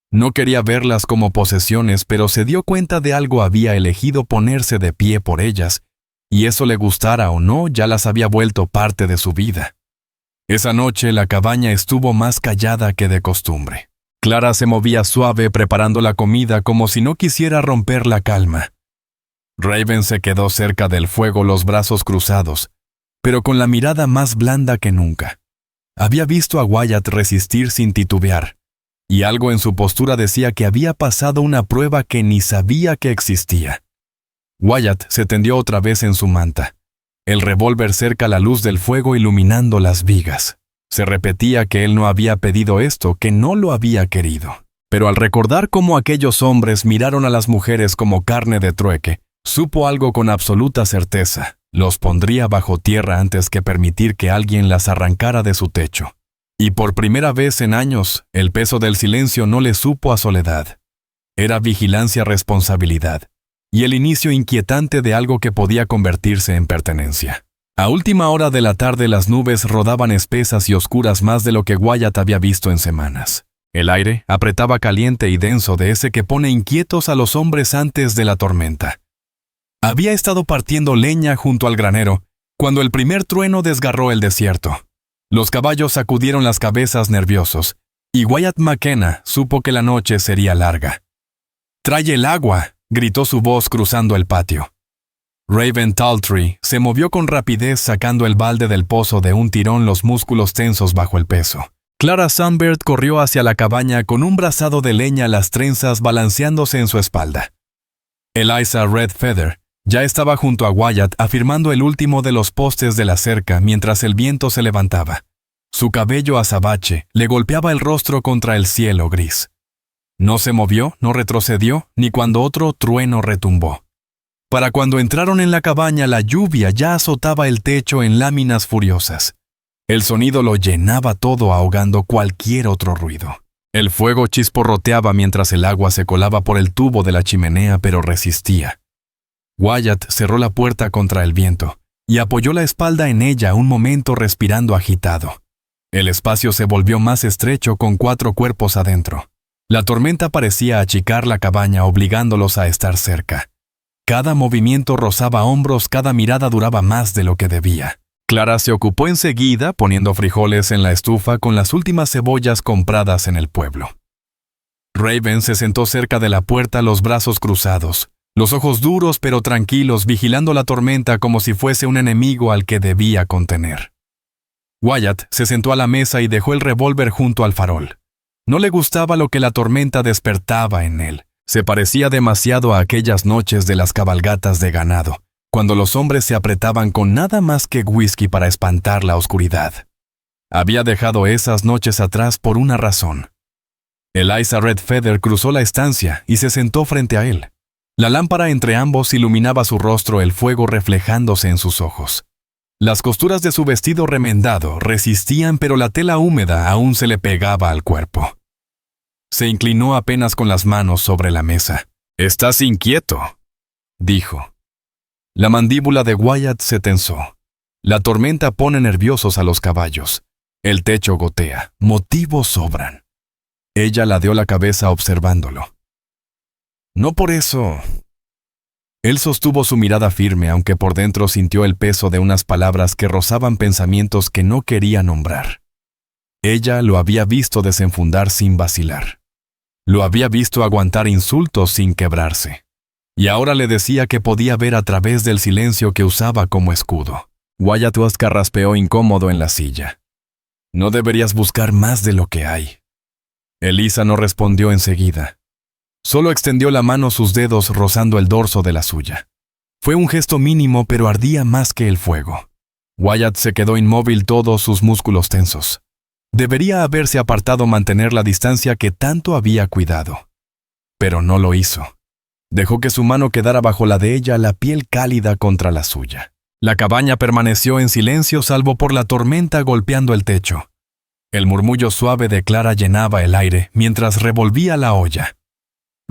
No quería verlas como posesiones, pero se dio cuenta de algo: había elegido ponerse de pie por ellas, y eso, le gustara o no, ya las había vuelto parte de su vida. Esa noche la cabaña estuvo más callada que de costumbre. Clara se movía suave preparando la comida como si no quisiera romper la calma. Raven se quedó cerca del fuego, los brazos cruzados, pero con la mirada más blanda que nunca. Había visto a Wyatt resistir sin titubear, y algo en su postura decía que había pasado una prueba que ni sabía que existía. Wyatt se tendió otra vez en su manta, el revólver cerca a la luz del fuego iluminando las vigas. Se repetía que él no había pedido esto, que no lo había querido. Pero al recordar cómo aquellos hombres miraron a las mujeres como carne de trueque, supo algo con absoluta certeza: los pondría bajo tierra antes que permitir que alguien las arrancara de su techo. Y por primera vez en años, el peso del silencio no le supo a soledad. Era vigilancia, responsabilidad, y el inicio inquietante de algo que podía convertirse en pertenencia. A última hora de la tarde las nubes rodaban espesas y oscuras, más de lo que Wyatt había visto en semanas. El aire apretaba caliente y denso, de ese que pone inquietos a los hombres antes de la tormenta. Había estado partiendo leña junto al granero cuando el primer trueno desgarró el desierto. Los caballos sacudieron las cabezas nerviosos, y Wyatt McKenna supo que la noche sería larga. «¡Trae el agua!», gritó su voz cruzando el patio. Raven Taltree se movió con rapidez sacando el balde del pozo de un tirón, los músculos tensos bajo el peso. Clara Sunbird corrió hacia la cabaña con un brazado de leña, las trenzas balanceándose en su espalda. Eliza Red Feather ya estaba junto a Wyatt afirmando el último de los postes de la cerca mientras el viento se levantaba. Su cabello azabache le golpeaba el rostro contra el cielo gris. No se movió, no retrocedió, ni cuando otro trueno retumbó. Para cuando entraron en la cabaña, la lluvia ya azotaba el techo en láminas furiosas. El sonido lo llenaba todo, ahogando cualquier otro ruido. El fuego chisporroteaba mientras el agua se colaba por el tubo de la chimenea, pero resistía. Wyatt cerró la puerta contra el viento y apoyó la espalda en ella un momento, respirando agitado. El espacio se volvió más estrecho con 4 cuerpos adentro. La tormenta parecía achicar la cabaña, obligándolos a estar cerca. Cada movimiento rozaba hombros, cada mirada duraba más de lo que debía. Clara se ocupó enseguida poniendo frijoles en la estufa con las últimas cebollas compradas en el pueblo. Raven se sentó cerca de la puerta, los brazos cruzados, los ojos duros pero tranquilos, vigilando la tormenta como si fuese un enemigo al que debía contener. Wyatt se sentó a la mesa y dejó el revólver junto al farol. No le gustaba lo que la tormenta despertaba en él. Se parecía demasiado a aquellas noches de las cabalgatas de ganado, cuando los hombres se apretaban con nada más que whisky para espantar la oscuridad. Había dejado esas noches atrás por una razón. Eliza Red Feather cruzó la estancia y se sentó frente a él. La lámpara entre ambos iluminaba su rostro, el fuego reflejándose en sus ojos. Las costuras de su vestido remendado resistían, pero la tela húmeda aún se le pegaba al cuerpo. Se inclinó apenas con las manos sobre la mesa. «Estás inquieto», dijo. La mandíbula de Wyatt se tensó. La tormenta pone nerviosos a los caballos. El techo gotea. Motivos sobran. Ella ladeó la cabeza observándolo. «No por eso». Él sostuvo su mirada firme, aunque por dentro sintió el peso de unas palabras que rozaban pensamientos que no quería nombrar. Ella lo había visto desenfundar sin vacilar. Lo había visto aguantar insultos sin quebrarse. Y ahora le decía que podía ver a través del silencio que usaba como escudo. Wyatt carraspeó incómodo en la silla. «No deberías buscar más de lo que hay». Eliza no respondió enseguida. Solo extendió la mano, sus dedos rozando el dorso de la suya. Fue un gesto mínimo, pero ardía más que el fuego. Wyatt se quedó inmóvil, todos sus músculos tensos. Debería haberse apartado, mantener la distancia que tanto había cuidado. Pero no lo hizo. Dejó que su mano quedara bajo la de ella, la piel cálida contra la suya. La cabaña permaneció en silencio, salvo por la tormenta golpeando el techo. El murmullo suave de Clara llenaba el aire mientras revolvía la olla.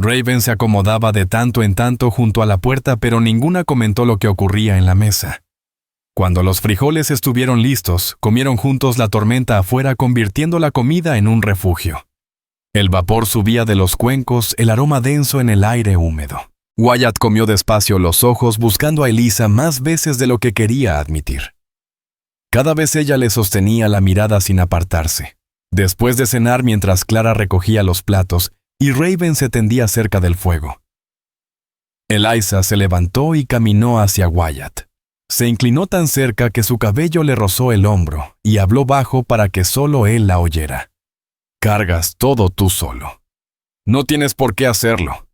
Raven se acomodaba de tanto en tanto junto a la puerta, pero ninguna comentó lo que ocurría en la mesa. Cuando los frijoles estuvieron listos, comieron juntos la tormenta afuera, convirtiendo la comida en un refugio. El vapor subía de los cuencos, el aroma denso en el aire húmedo. Wyatt comió despacio, los ojos buscando a Eliza más veces de lo que quería admitir. Cada vez ella le sostenía la mirada sin apartarse. Después de cenar, mientras Clara recogía los platos y Raven se tendía cerca del fuego, Eliza se levantó y caminó hacia Wyatt. Se inclinó tan cerca que su cabello le rozó el hombro y habló bajo para que solo él la oyera. «Cargas todo tú solo. No tienes por qué hacerlo».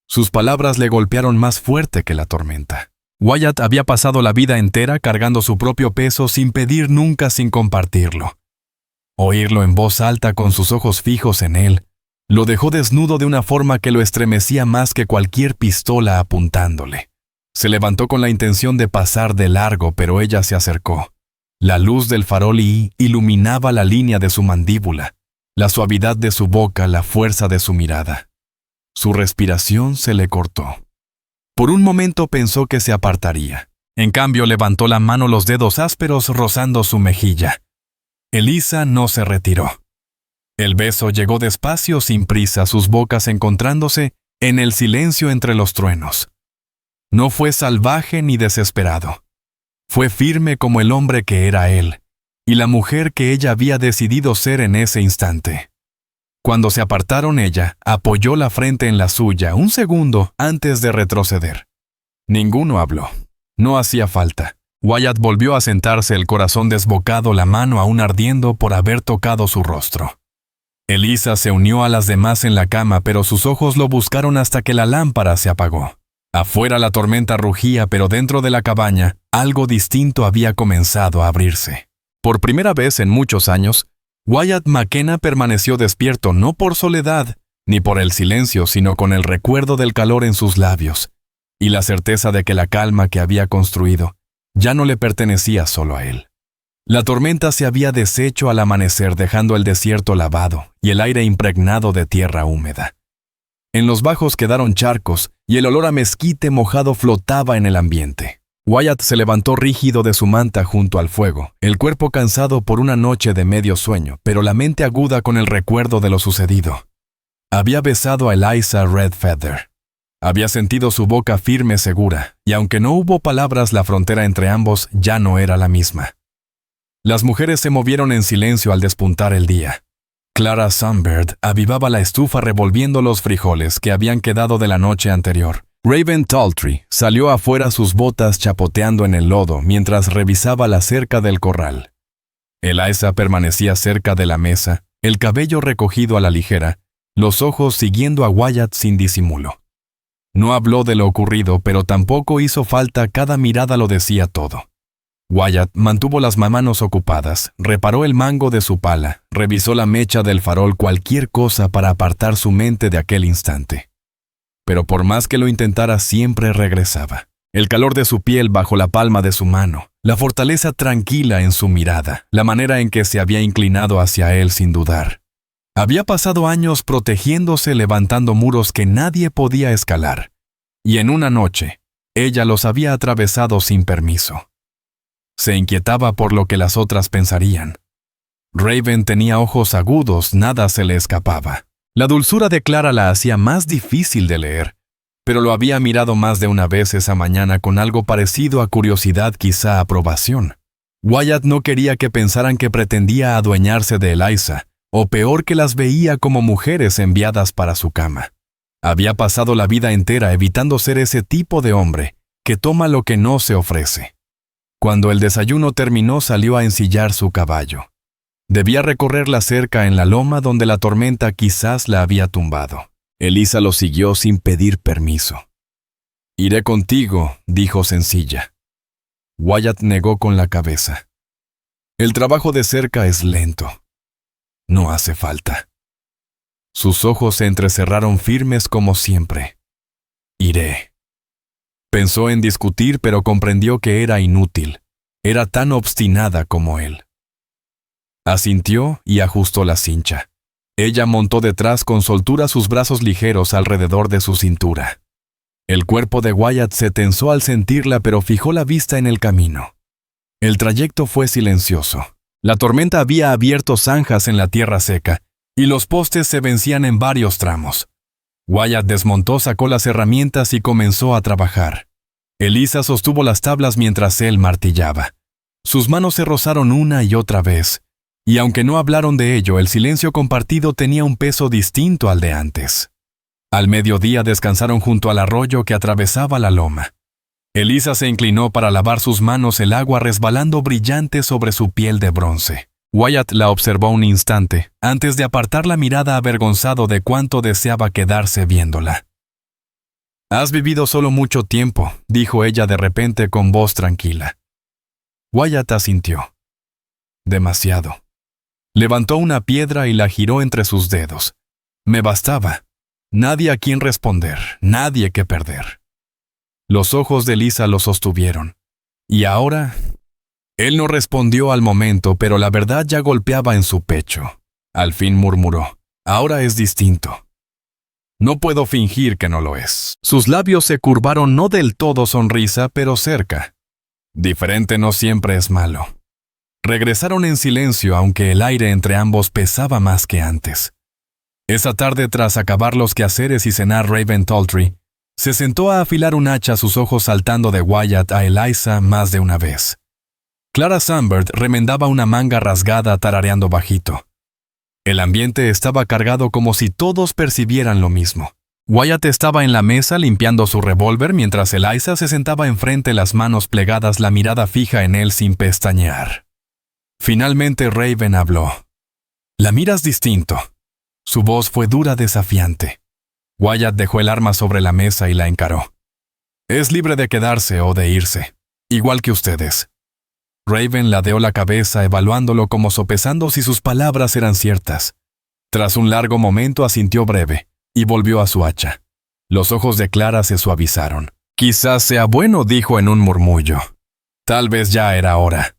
Sus palabras le golpearon más fuerte que la tormenta. Wyatt había pasado la vida entera cargando su propio peso sin pedir nunca, sin compartirlo. Oírlo en voz alta con sus ojos fijos en él lo dejó desnudo de una forma que lo estremecía más que cualquier pistola apuntándole. Se levantó con la intención de pasar de largo, pero ella se acercó. La luz del farol iluminaba la línea de su mandíbula, la suavidad de su boca, la fuerza de su mirada. Su respiración se le cortó. Por un momento pensó que se apartaría. En cambio, levantó la mano, los dedos ásperos rozando su mejilla. Eliza no se retiró. El beso llegó despacio, sin prisa, sus bocas encontrándose en el silencio entre los truenos. No fue salvaje ni desesperado. Fue firme como el hombre que era él, y la mujer que ella había decidido ser en ese instante. Cuando se apartaron, ella apoyó la frente en la suya un segundo antes de retroceder. Ninguno habló. No hacía falta. Wyatt volvió a sentarse, el corazón desbocado, la mano aún ardiendo por haber tocado su rostro. Elisa se unió a las demás en la cama, pero sus ojos lo buscaron hasta que la lámpara se apagó. Afuera la tormenta rugía, pero dentro de la cabaña, algo distinto había comenzado a abrirse. Por primera vez en muchos años, Wyatt McKenna permaneció despierto no por soledad, ni por el silencio, sino con el recuerdo del calor en sus labios, y la certeza de que la calma que había construido ya no le pertenecía solo a él. La tormenta se había deshecho al amanecer, dejando el desierto lavado y el aire impregnado de tierra húmeda. En los bajos quedaron charcos y el olor a mezquite mojado flotaba en el ambiente. Wyatt se levantó rígido de su manta junto al fuego, el cuerpo cansado por una noche de medio sueño, pero la mente aguda con el recuerdo de lo sucedido. Había besado a Eliza Redfeather. Había sentido su boca firme, segura, y aunque no hubo palabras, la frontera entre ambos ya no era la misma. Las mujeres se movieron en silencio al despuntar el día. Clara Sunbird avivaba la estufa revolviendo los frijoles que habían quedado de la noche anterior. Raven Taltree salió afuera, sus botas chapoteando en el lodo mientras revisaba la cerca del corral. Eliza permanecía cerca de la mesa, el cabello recogido a la ligera, los ojos siguiendo a Wyatt sin disimulo. No habló de lo ocurrido, pero tampoco hizo falta, cada mirada lo decía todo. Wyatt mantuvo las manos ocupadas, reparó el mango de su pala, revisó la mecha del farol, cualquier cosa para apartar su mente de aquel instante. Pero por más que lo intentara, siempre regresaba. El calor de su piel bajo la palma de su mano, la fortaleza tranquila en su mirada, la manera en que se había inclinado hacia él sin dudar. Había pasado años protegiéndose, levantando muros que nadie podía escalar. Y en una noche, ella los había atravesado sin permiso. Se inquietaba por lo que las otras pensarían. Raven tenía ojos agudos, nada se le escapaba. La dulzura de Clara la hacía más difícil de leer, pero lo había mirado más de una vez esa mañana con algo parecido a curiosidad, quizá aprobación. Wyatt no quería que pensaran que pretendía adueñarse de Eliza, o peor, que las veía como mujeres enviadas para su cama. Había pasado la vida entera evitando ser ese tipo de hombre que toma lo que no se ofrece. Cuando el desayuno terminó, salió a ensillar su caballo. Debía recorrer la cerca en la loma donde la tormenta quizás la había tumbado. Elisa lo siguió sin pedir permiso. «Iré contigo», dijo sencilla. Wyatt negó con la cabeza. «El trabajo de cerca es lento. No hace falta». Sus ojos se entrecerraron firmes como siempre. «Iré». Pensó en discutir, pero comprendió que era inútil. Era tan obstinada como él. Asintió y ajustó la cincha. Ella montó detrás con soltura, sus brazos ligeros alrededor de su cintura. El cuerpo de Wyatt se tensó al sentirla, pero fijó la vista en el camino. El trayecto fue silencioso. La tormenta había abierto zanjas en la tierra seca, y los postes se vencían en varios tramos. Wyatt desmontó, sacó las herramientas y comenzó a trabajar. Elisa sostuvo las tablas mientras él martillaba. Sus manos se rozaron una y otra vez, y aunque no hablaron de ello, el silencio compartido tenía un peso distinto al de antes. Al mediodía descansaron junto al arroyo que atravesaba la loma. Elisa se inclinó para lavar sus manos, el agua resbalando brillante sobre su piel de bronce. Wyatt la observó un instante, antes de apartar la mirada, avergonzado de cuánto deseaba quedarse viéndola. «Has vivido solo mucho tiempo», dijo ella de repente con voz tranquila. Wyatt asintió. «Demasiado». Levantó una piedra y la giró entre sus dedos. Me bastaba. Nadie a quien responder, nadie que perder. Los ojos de Elisa lo sostuvieron. ¿Y ahora? Él no respondió al momento, pero la verdad ya golpeaba en su pecho. Al fin murmuró: «Ahora es distinto. No puedo fingir que no lo es». Sus labios se curvaron, no del todo sonrisa, pero cerca. Diferente no siempre es malo. Regresaron en silencio, aunque el aire entre ambos pesaba más que antes. Esa tarde, tras acabar los quehaceres y cenar, Raven Taltree Se sentó a afilar un hacha, sus ojos saltando de Wyatt a Eliza más de una vez. Clara Sunbird remendaba una manga rasgada tarareando bajito. El ambiente estaba cargado como si todos percibieran lo mismo. Wyatt estaba en la mesa limpiando su revólver mientras Eliza se sentaba enfrente, las manos plegadas, la mirada fija en él sin pestañear. Finalmente Raven habló. «La miras distinto». Su voz fue dura, desafiante. Wyatt dejó el arma sobre la mesa y la encaró. «Es libre de quedarse o de irse, igual que ustedes». Raven ladeó la cabeza, evaluándolo como sopesando si sus palabras eran ciertas. Tras un largo momento asintió breve y volvió a su hacha. Los ojos de Clara se suavizaron. «Quizás sea bueno», dijo en un murmullo. Tal vez ya era hora.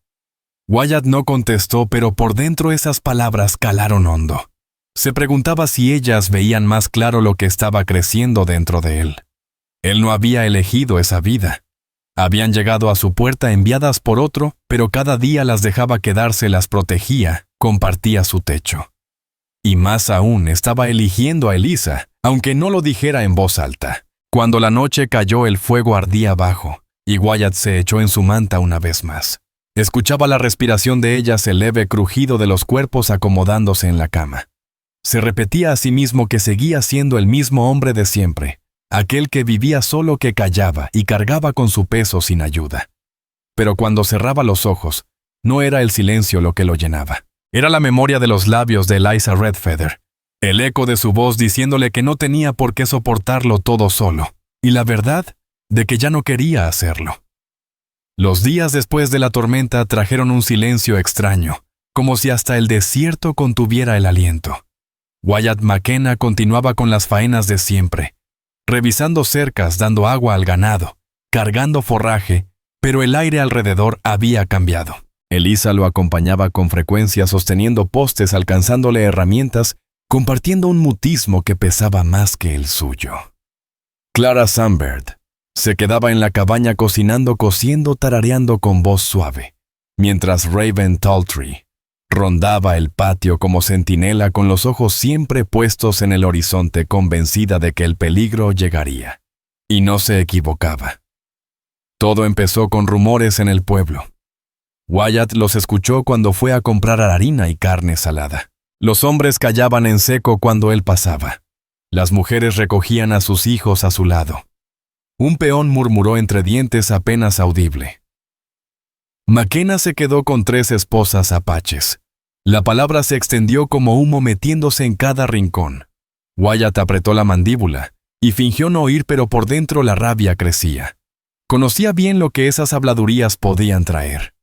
Wyatt no contestó, pero por dentro esas palabras calaron hondo. Se preguntaba si ellas veían más claro lo que estaba creciendo dentro de él. Él no había elegido esa vida. Habían llegado a su puerta enviadas por otro, pero cada día las dejaba quedarse, las protegía, compartía su techo. Y más aún, estaba eligiendo a Eliza, aunque no lo dijera en voz alta. Cuando la noche cayó, el fuego ardía abajo, y Wyatt se echó en su manta una vez más. Escuchaba la respiración de ellas, el leve crujido de los cuerpos acomodándose en la cama. Se repetía a sí mismo que seguía siendo el mismo hombre de siempre, aquel que vivía solo, que callaba y cargaba con su peso sin ayuda. Pero cuando cerraba los ojos, no era el silencio lo que lo llenaba. Era la memoria de los labios de Eliza Redfeather, el eco de su voz diciéndole que no tenía por qué soportarlo todo solo, y la verdad de que ya no quería hacerlo. Los días después de la tormenta trajeron un silencio extraño, como si hasta el desierto contuviera el aliento. Wyatt McKenna continuaba con las faenas de siempre, revisando cercas, dando agua al ganado, cargando forraje, pero el aire alrededor había cambiado. Eliza lo acompañaba con frecuencia, sosteniendo postes, alcanzándole herramientas, compartiendo un mutismo que pesaba más que el suyo. Clara Sunbird se quedaba en la cabaña cocinando, cociendo, tarareando con voz suave, mientras Raven Taltree rondaba el patio como centinela, con los ojos siempre puestos en el horizonte, convencida de que el peligro llegaría. Y no se equivocaba. Todo empezó con rumores en el pueblo. Wyatt los escuchó cuando fue a comprar harina y carne salada. Los hombres callaban en seco cuando él pasaba. Las mujeres recogían a sus hijos a su lado. Un peón murmuró entre dientes, apenas audible. McKenna se quedó con 3 esposas apaches. La palabra se extendió como humo, metiéndose en cada rincón. Wyatt apretó la mandíbula y fingió no oír, pero por dentro la rabia crecía. Conocía bien lo que esas habladurías podían traer.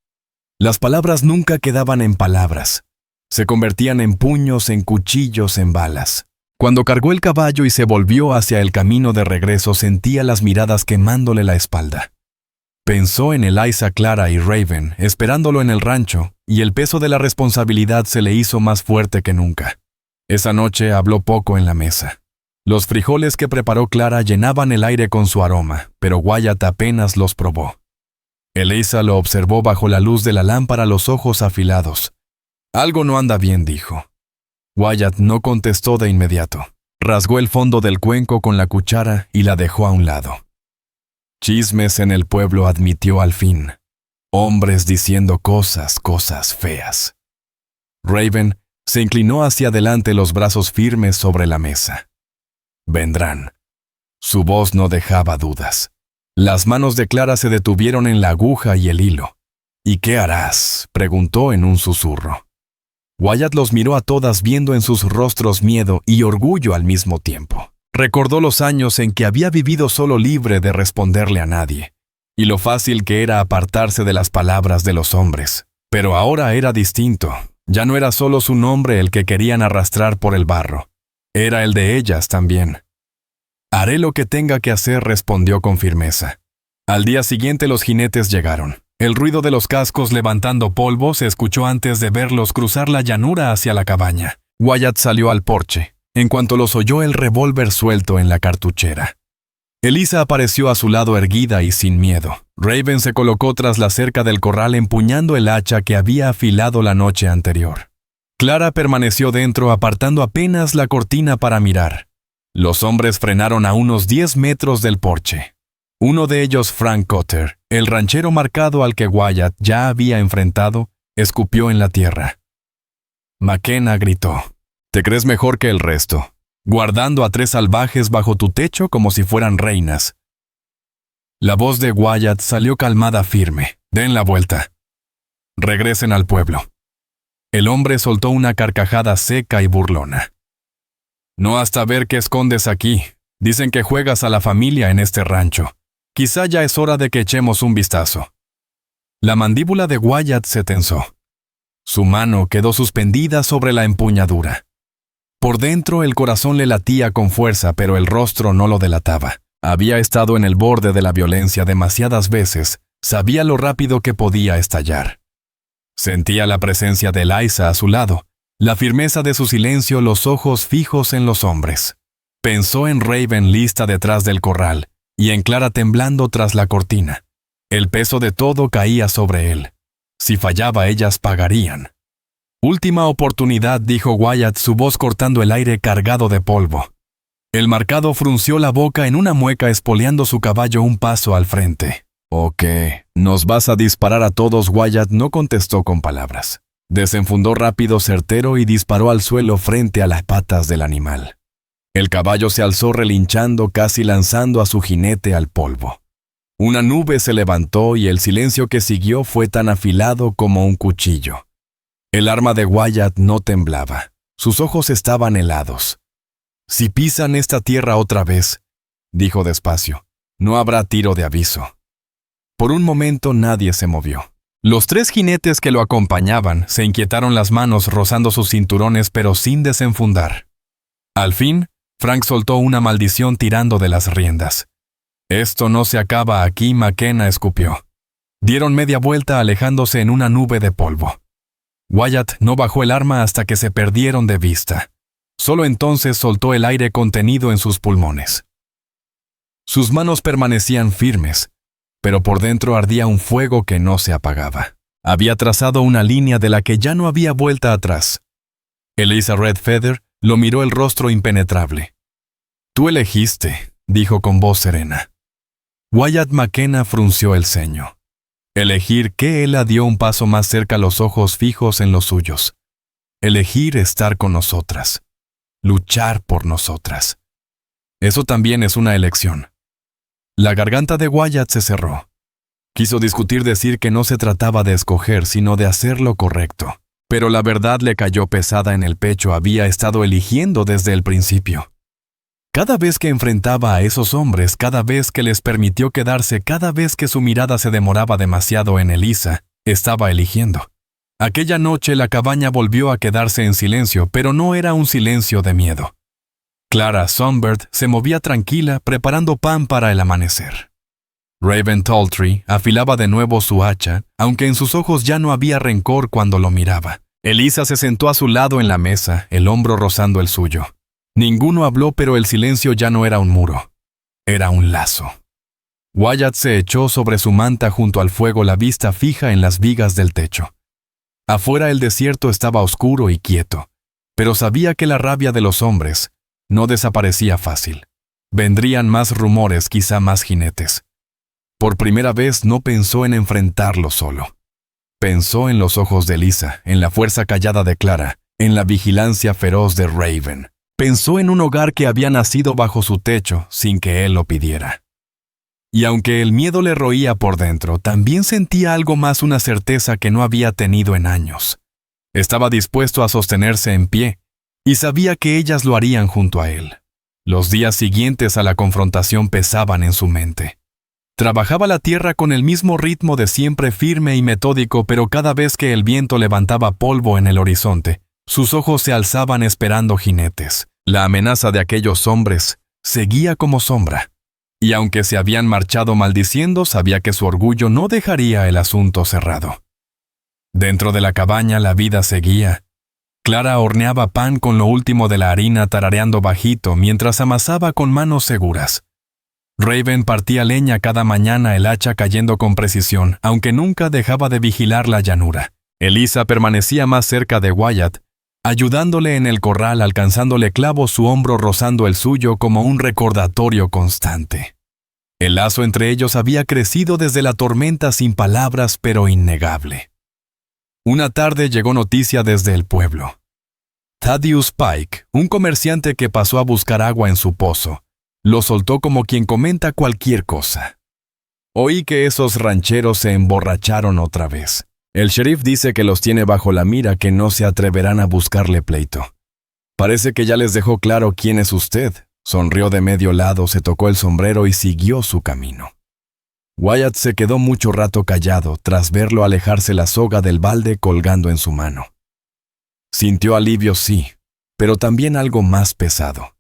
Las palabras nunca quedaban en palabras. Se convertían en puños, en cuchillos, en balas. Cuando cargó el caballo y se volvió hacia el camino de regreso, sentía las miradas quemándole la espalda. Pensó en Eliza, Clara y Raven, esperándolo en el rancho, y el peso de la responsabilidad se le hizo más fuerte que nunca. Esa noche habló poco en la mesa. Los frijoles que preparó Clara llenaban el aire con su aroma, pero Wyatt apenas los probó. Eliza lo observó bajo la luz de la lámpara, los ojos afilados. «Algo no anda bien», dijo. Wyatt no contestó de inmediato. Rasgó el fondo del cuenco con la cuchara y la dejó a un lado. «Chismes en el pueblo», admitió al fin. «Hombres diciendo cosas feas». Raven se inclinó hacia adelante, los brazos firmes sobre la mesa. «Vendrán». Su voz no dejaba dudas. Las manos de Clara se detuvieron en la aguja y el hilo. «¿Y qué harás?», preguntó en un susurro. Wyatt los miró a todas, viendo en sus rostros miedo y orgullo al mismo tiempo. Recordó los años en que había vivido solo, libre de responderle a nadie, y lo fácil que era apartarse de las palabras de los hombres. Pero ahora era distinto. Ya no era solo su nombre el que querían arrastrar por el barro. Era el de ellas también. «Haré lo que tenga que hacer», respondió con firmeza. Al día siguiente los jinetes llegaron. El ruido de los cascos levantando polvo se escuchó antes de verlos cruzar la llanura hacia la cabaña. Wyatt salió al porche, en cuanto los oyó el revólver suelto en la cartuchera. Eliza apareció a su lado, erguida y sin miedo. Raven se colocó tras la cerca del corral, empuñando el hacha que había afilado la noche anterior. Clara permaneció dentro, apartando apenas la cortina para mirar. Los hombres frenaron a unos 10 metros del porche. Uno de ellos, Frank Cotter, el ranchero marcado al que Wyatt ya había enfrentado, escupió en la tierra. McKenna gritó: «¿Te crees mejor que el resto, guardando a 3 salvajes bajo tu techo como si fueran reinas?» La voz de Wyatt salió calmada, firme. «Den la vuelta. Regresen al pueblo». El hombre soltó una carcajada seca y burlona. «No hasta ver qué escondes aquí. Dicen que juegas a la familia en este rancho. Quizá ya es hora de que echemos un vistazo». La mandíbula de Wyatt se tensó. Su mano quedó suspendida sobre la empuñadura. Por dentro el corazón le latía con fuerza, pero el rostro no lo delataba. Había estado en el borde de la violencia demasiadas veces. Sabía lo rápido que podía estallar. Sentía la presencia de Eliza a su lado, la firmeza de su silencio, los ojos fijos en los hombres. Pensó en Raven lista detrás del corral y en Clara temblando tras la cortina. El peso de todo caía sobre él. Si fallaba, ellas pagarían. «Última oportunidad», dijo Wyatt, su voz cortando el aire cargado de polvo. El marcado frunció la boca en una mueca, espoleando su caballo un paso al frente. «¿O qué? ¿Nos vas a disparar a todos?» Wyatt no contestó con palabras. Desenfundó rápido, certero, y disparó al suelo frente a las patas del animal. El caballo se alzó relinchando, casi lanzando a su jinete al polvo. Una nube se levantó y el silencio que siguió fue tan afilado como un cuchillo. El arma de Wyatt no temblaba. Sus ojos estaban helados. «Si pisan esta tierra otra vez», dijo despacio, «no habrá tiro de aviso». Por un momento nadie se movió. Los 3 jinetes que lo acompañaban se inquietaron las manos rozando sus cinturones, pero sin desenfundar. Al fin, Frank soltó una maldición tirando de las riendas. «Esto no se acaba aquí», McKenna escupió. Dieron media vuelta alejándose en una nube de polvo. Wyatt no bajó el arma hasta que se perdieron de vista. Solo entonces soltó el aire contenido en sus pulmones. Sus manos permanecían firmes, pero por dentro ardía un fuego que no se apagaba. Había trazado una línea de la que ya no había vuelta atrás. Eliza Red Feather lo miró, el rostro impenetrable. «Tú elegiste», dijo con voz serena. Wyatt McKenna frunció el ceño. Elegir que él la dio un paso más cerca, los ojos fijos en los suyos. Elegir estar con nosotras. Luchar por nosotras. Eso también es una elección. La garganta de Wyatt se cerró. Quiso discutir, decir que no se trataba de escoger, sino de hacer lo correcto. Pero la verdad le cayó pesada en el pecho. Había estado eligiendo desde el principio. Cada vez que enfrentaba a esos hombres, cada vez que les permitió quedarse, cada vez que su mirada se demoraba demasiado en Eliza, estaba eligiendo. Aquella noche la cabaña volvió a quedarse en silencio, pero no era un silencio de miedo. Clara Songbird se movía tranquila, preparando pan para el amanecer. Raven Talltree afilaba de nuevo su hacha, aunque en sus ojos ya no había rencor cuando lo miraba. Eliza se sentó a su lado en la mesa, el hombro rozando el suyo. Ninguno habló, pero el silencio ya no era un muro. Era un lazo. Wyatt se echó sobre su manta junto al fuego, la vista fija en las vigas del techo. Afuera el desierto estaba oscuro y quieto, pero sabía que la rabia de los hombres no desaparecía fácil. Vendrían más rumores, quizá más jinetes. Por primera vez no pensó en enfrentarlo solo. Pensó en los ojos de Eliza, en la fuerza callada de Clara, en la vigilancia feroz de Raven. Pensó en un hogar que había nacido bajo su techo sin que él lo pidiera. Y aunque el miedo le roía por dentro, también sentía algo más, una certeza que no había tenido en años. Estaba dispuesto a sostenerse en pie, y sabía que ellas lo harían junto a él. Los días siguientes a la confrontación pesaban en su mente. Trabajaba la tierra con el mismo ritmo de siempre, firme y metódico, pero cada vez que el viento levantaba polvo en el horizonte, sus ojos se alzaban esperando jinetes. La amenaza de aquellos hombres seguía como sombra. Y aunque se habían marchado maldiciendo, sabía que su orgullo no dejaría el asunto cerrado. Dentro de la cabaña la vida seguía. Clara horneaba pan con lo último de la harina, tarareando bajito mientras amasaba con manos seguras. Raven partía leña cada mañana, el hacha cayendo con precisión, aunque nunca dejaba de vigilar la llanura. Eliza permanecía más cerca de Wyatt, ayudándole en el corral, alcanzándole clavos, su hombro rozando el suyo como un recordatorio constante. El lazo entre ellos había crecido desde la tormenta, sin palabras, pero innegable. Una tarde llegó noticia desde el pueblo. Thaddeus Pike, un comerciante que pasó a buscar agua en su pozo, lo soltó como quien comenta cualquier cosa. Oí que esos rancheros se emborracharon otra vez. El sheriff dice que los tiene bajo la mira, que no se atreverán a buscarle pleito. Parece que ya les dejó claro quién es usted. Sonrió de medio lado, se tocó el sombrero y siguió su camino. Wyatt se quedó mucho rato callado tras verlo alejarse la soga del balde colgando en su mano. Sintió alivio, sí, pero también algo más pesado.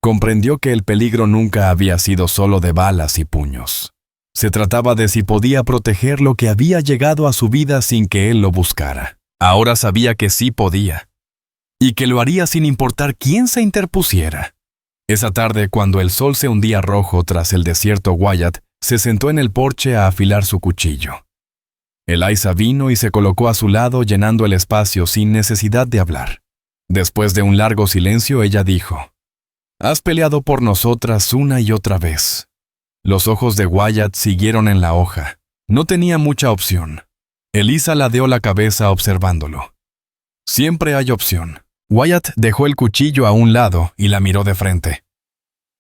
Comprendió que el peligro nunca había sido solo de balas y puños. Se trataba de si podía proteger lo que había llegado a su vida sin que él lo buscara. Ahora sabía que sí podía, y que lo haría sin importar quién se interpusiera. Esa tarde, cuando el sol se hundía rojo tras el desierto, Wyatt se sentó en el porche a afilar su cuchillo. Eliza vino y se colocó a su lado, llenando el espacio sin necesidad de hablar. Después de un largo silencio, ella dijo: «Has peleado por nosotras una y otra vez». Los ojos de Wyatt siguieron en la hoja. No tenía mucha opción. Eliza ladeó la cabeza observándolo. «Siempre hay opción». Wyatt dejó el cuchillo a un lado y la miró de frente.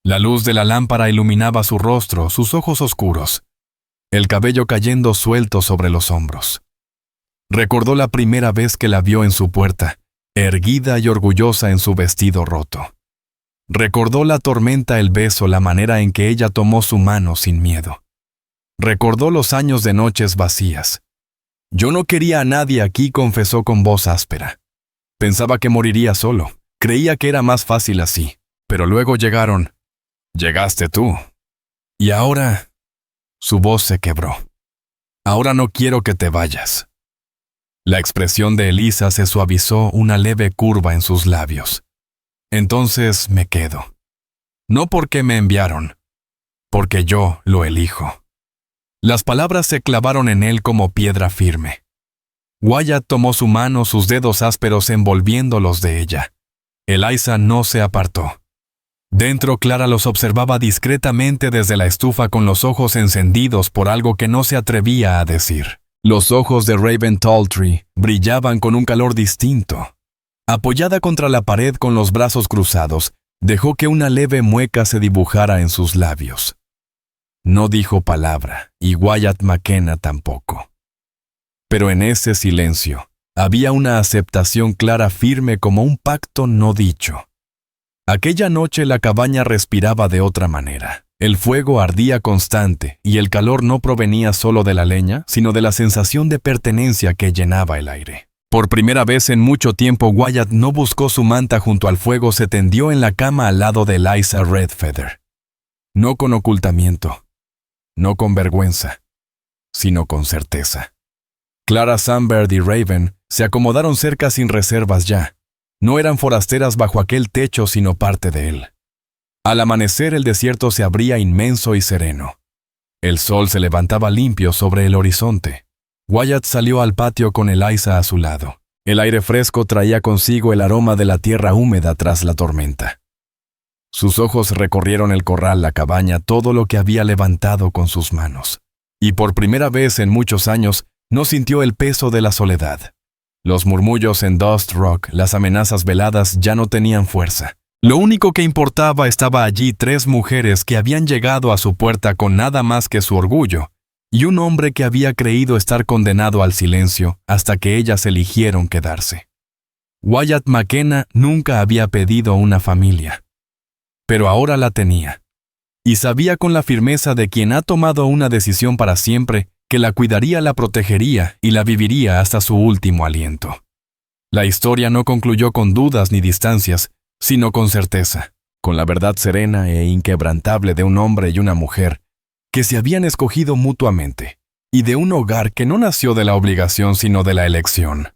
La luz de la lámpara iluminaba su rostro, sus ojos oscuros, el cabello cayendo suelto sobre los hombros. Recordó la primera vez que la vio en su puerta, erguida y orgullosa en su vestido roto. Recordó la tormenta, el beso, la manera en que ella tomó su mano sin miedo. Recordó los años de noches vacías. «Yo no quería a nadie aquí», confesó con voz áspera. Pensaba que moriría solo. Creía que era más fácil así. Pero luego llegaron. Llegaste tú. Y ahora... Su voz se quebró. «Ahora no quiero que te vayas». La expresión de Eliza se suavizó, una leve curva en sus labios. «Entonces me quedo. No porque me enviaron, porque yo lo elijo». Las palabras se clavaron en él como piedra firme. Wyatt tomó su mano, sus dedos ásperos envolviendo los de ella. Eliza no se apartó. Dentro, Clara los observaba discretamente desde la estufa, con los ojos encendidos por algo que no se atrevía a decir. Los ojos de Raven Talltree brillaban con un calor distinto. Apoyada contra la pared con los brazos cruzados, dejó que una leve mueca se dibujara en sus labios. No dijo palabra, y Wyatt McKenna tampoco. Pero en ese silencio había una aceptación clara, firme como un pacto no dicho. Aquella noche la cabaña respiraba de otra manera. El fuego ardía constante y el calor no provenía solo de la leña, sino de la sensación de pertenencia que llenaba el aire. Por primera vez en mucho tiempo, Wyatt no buscó su manta junto al fuego, se tendió en la cama al lado de Eliza Redfeather. No con ocultamiento, no con vergüenza, sino con certeza. Clara Sunbird y Raven se acomodaron cerca sin reservas ya. No eran forasteras bajo aquel techo, sino parte de él. Al amanecer, el desierto se abría inmenso y sereno. El sol se levantaba limpio sobre el horizonte. Wyatt salió al patio con Eliza a su lado. El aire fresco traía consigo el aroma de la tierra húmeda tras la tormenta. Sus ojos recorrieron el corral, la cabaña, todo lo que había levantado con sus manos. Y por primera vez en muchos años, no sintió el peso de la soledad. Los murmullos en Dust Rock, las amenazas veladas ya no tenían fuerza. Lo único que importaba, estaba allí 3 mujeres que habían llegado a su puerta con nada más que su orgullo, y un hombre que había creído estar condenado al silencio hasta que ellas eligieron quedarse. Wyatt McKenna nunca había pedido una familia, pero ahora la tenía, y sabía con la firmeza de quien ha tomado una decisión para siempre que la cuidaría, la protegería y la viviría hasta su último aliento. La historia no concluyó con dudas ni distancias, sino con certeza, con la verdad serena e inquebrantable de un hombre y una mujer que se habían escogido mutuamente, y de un hogar que no nació de la obligación sino de la elección.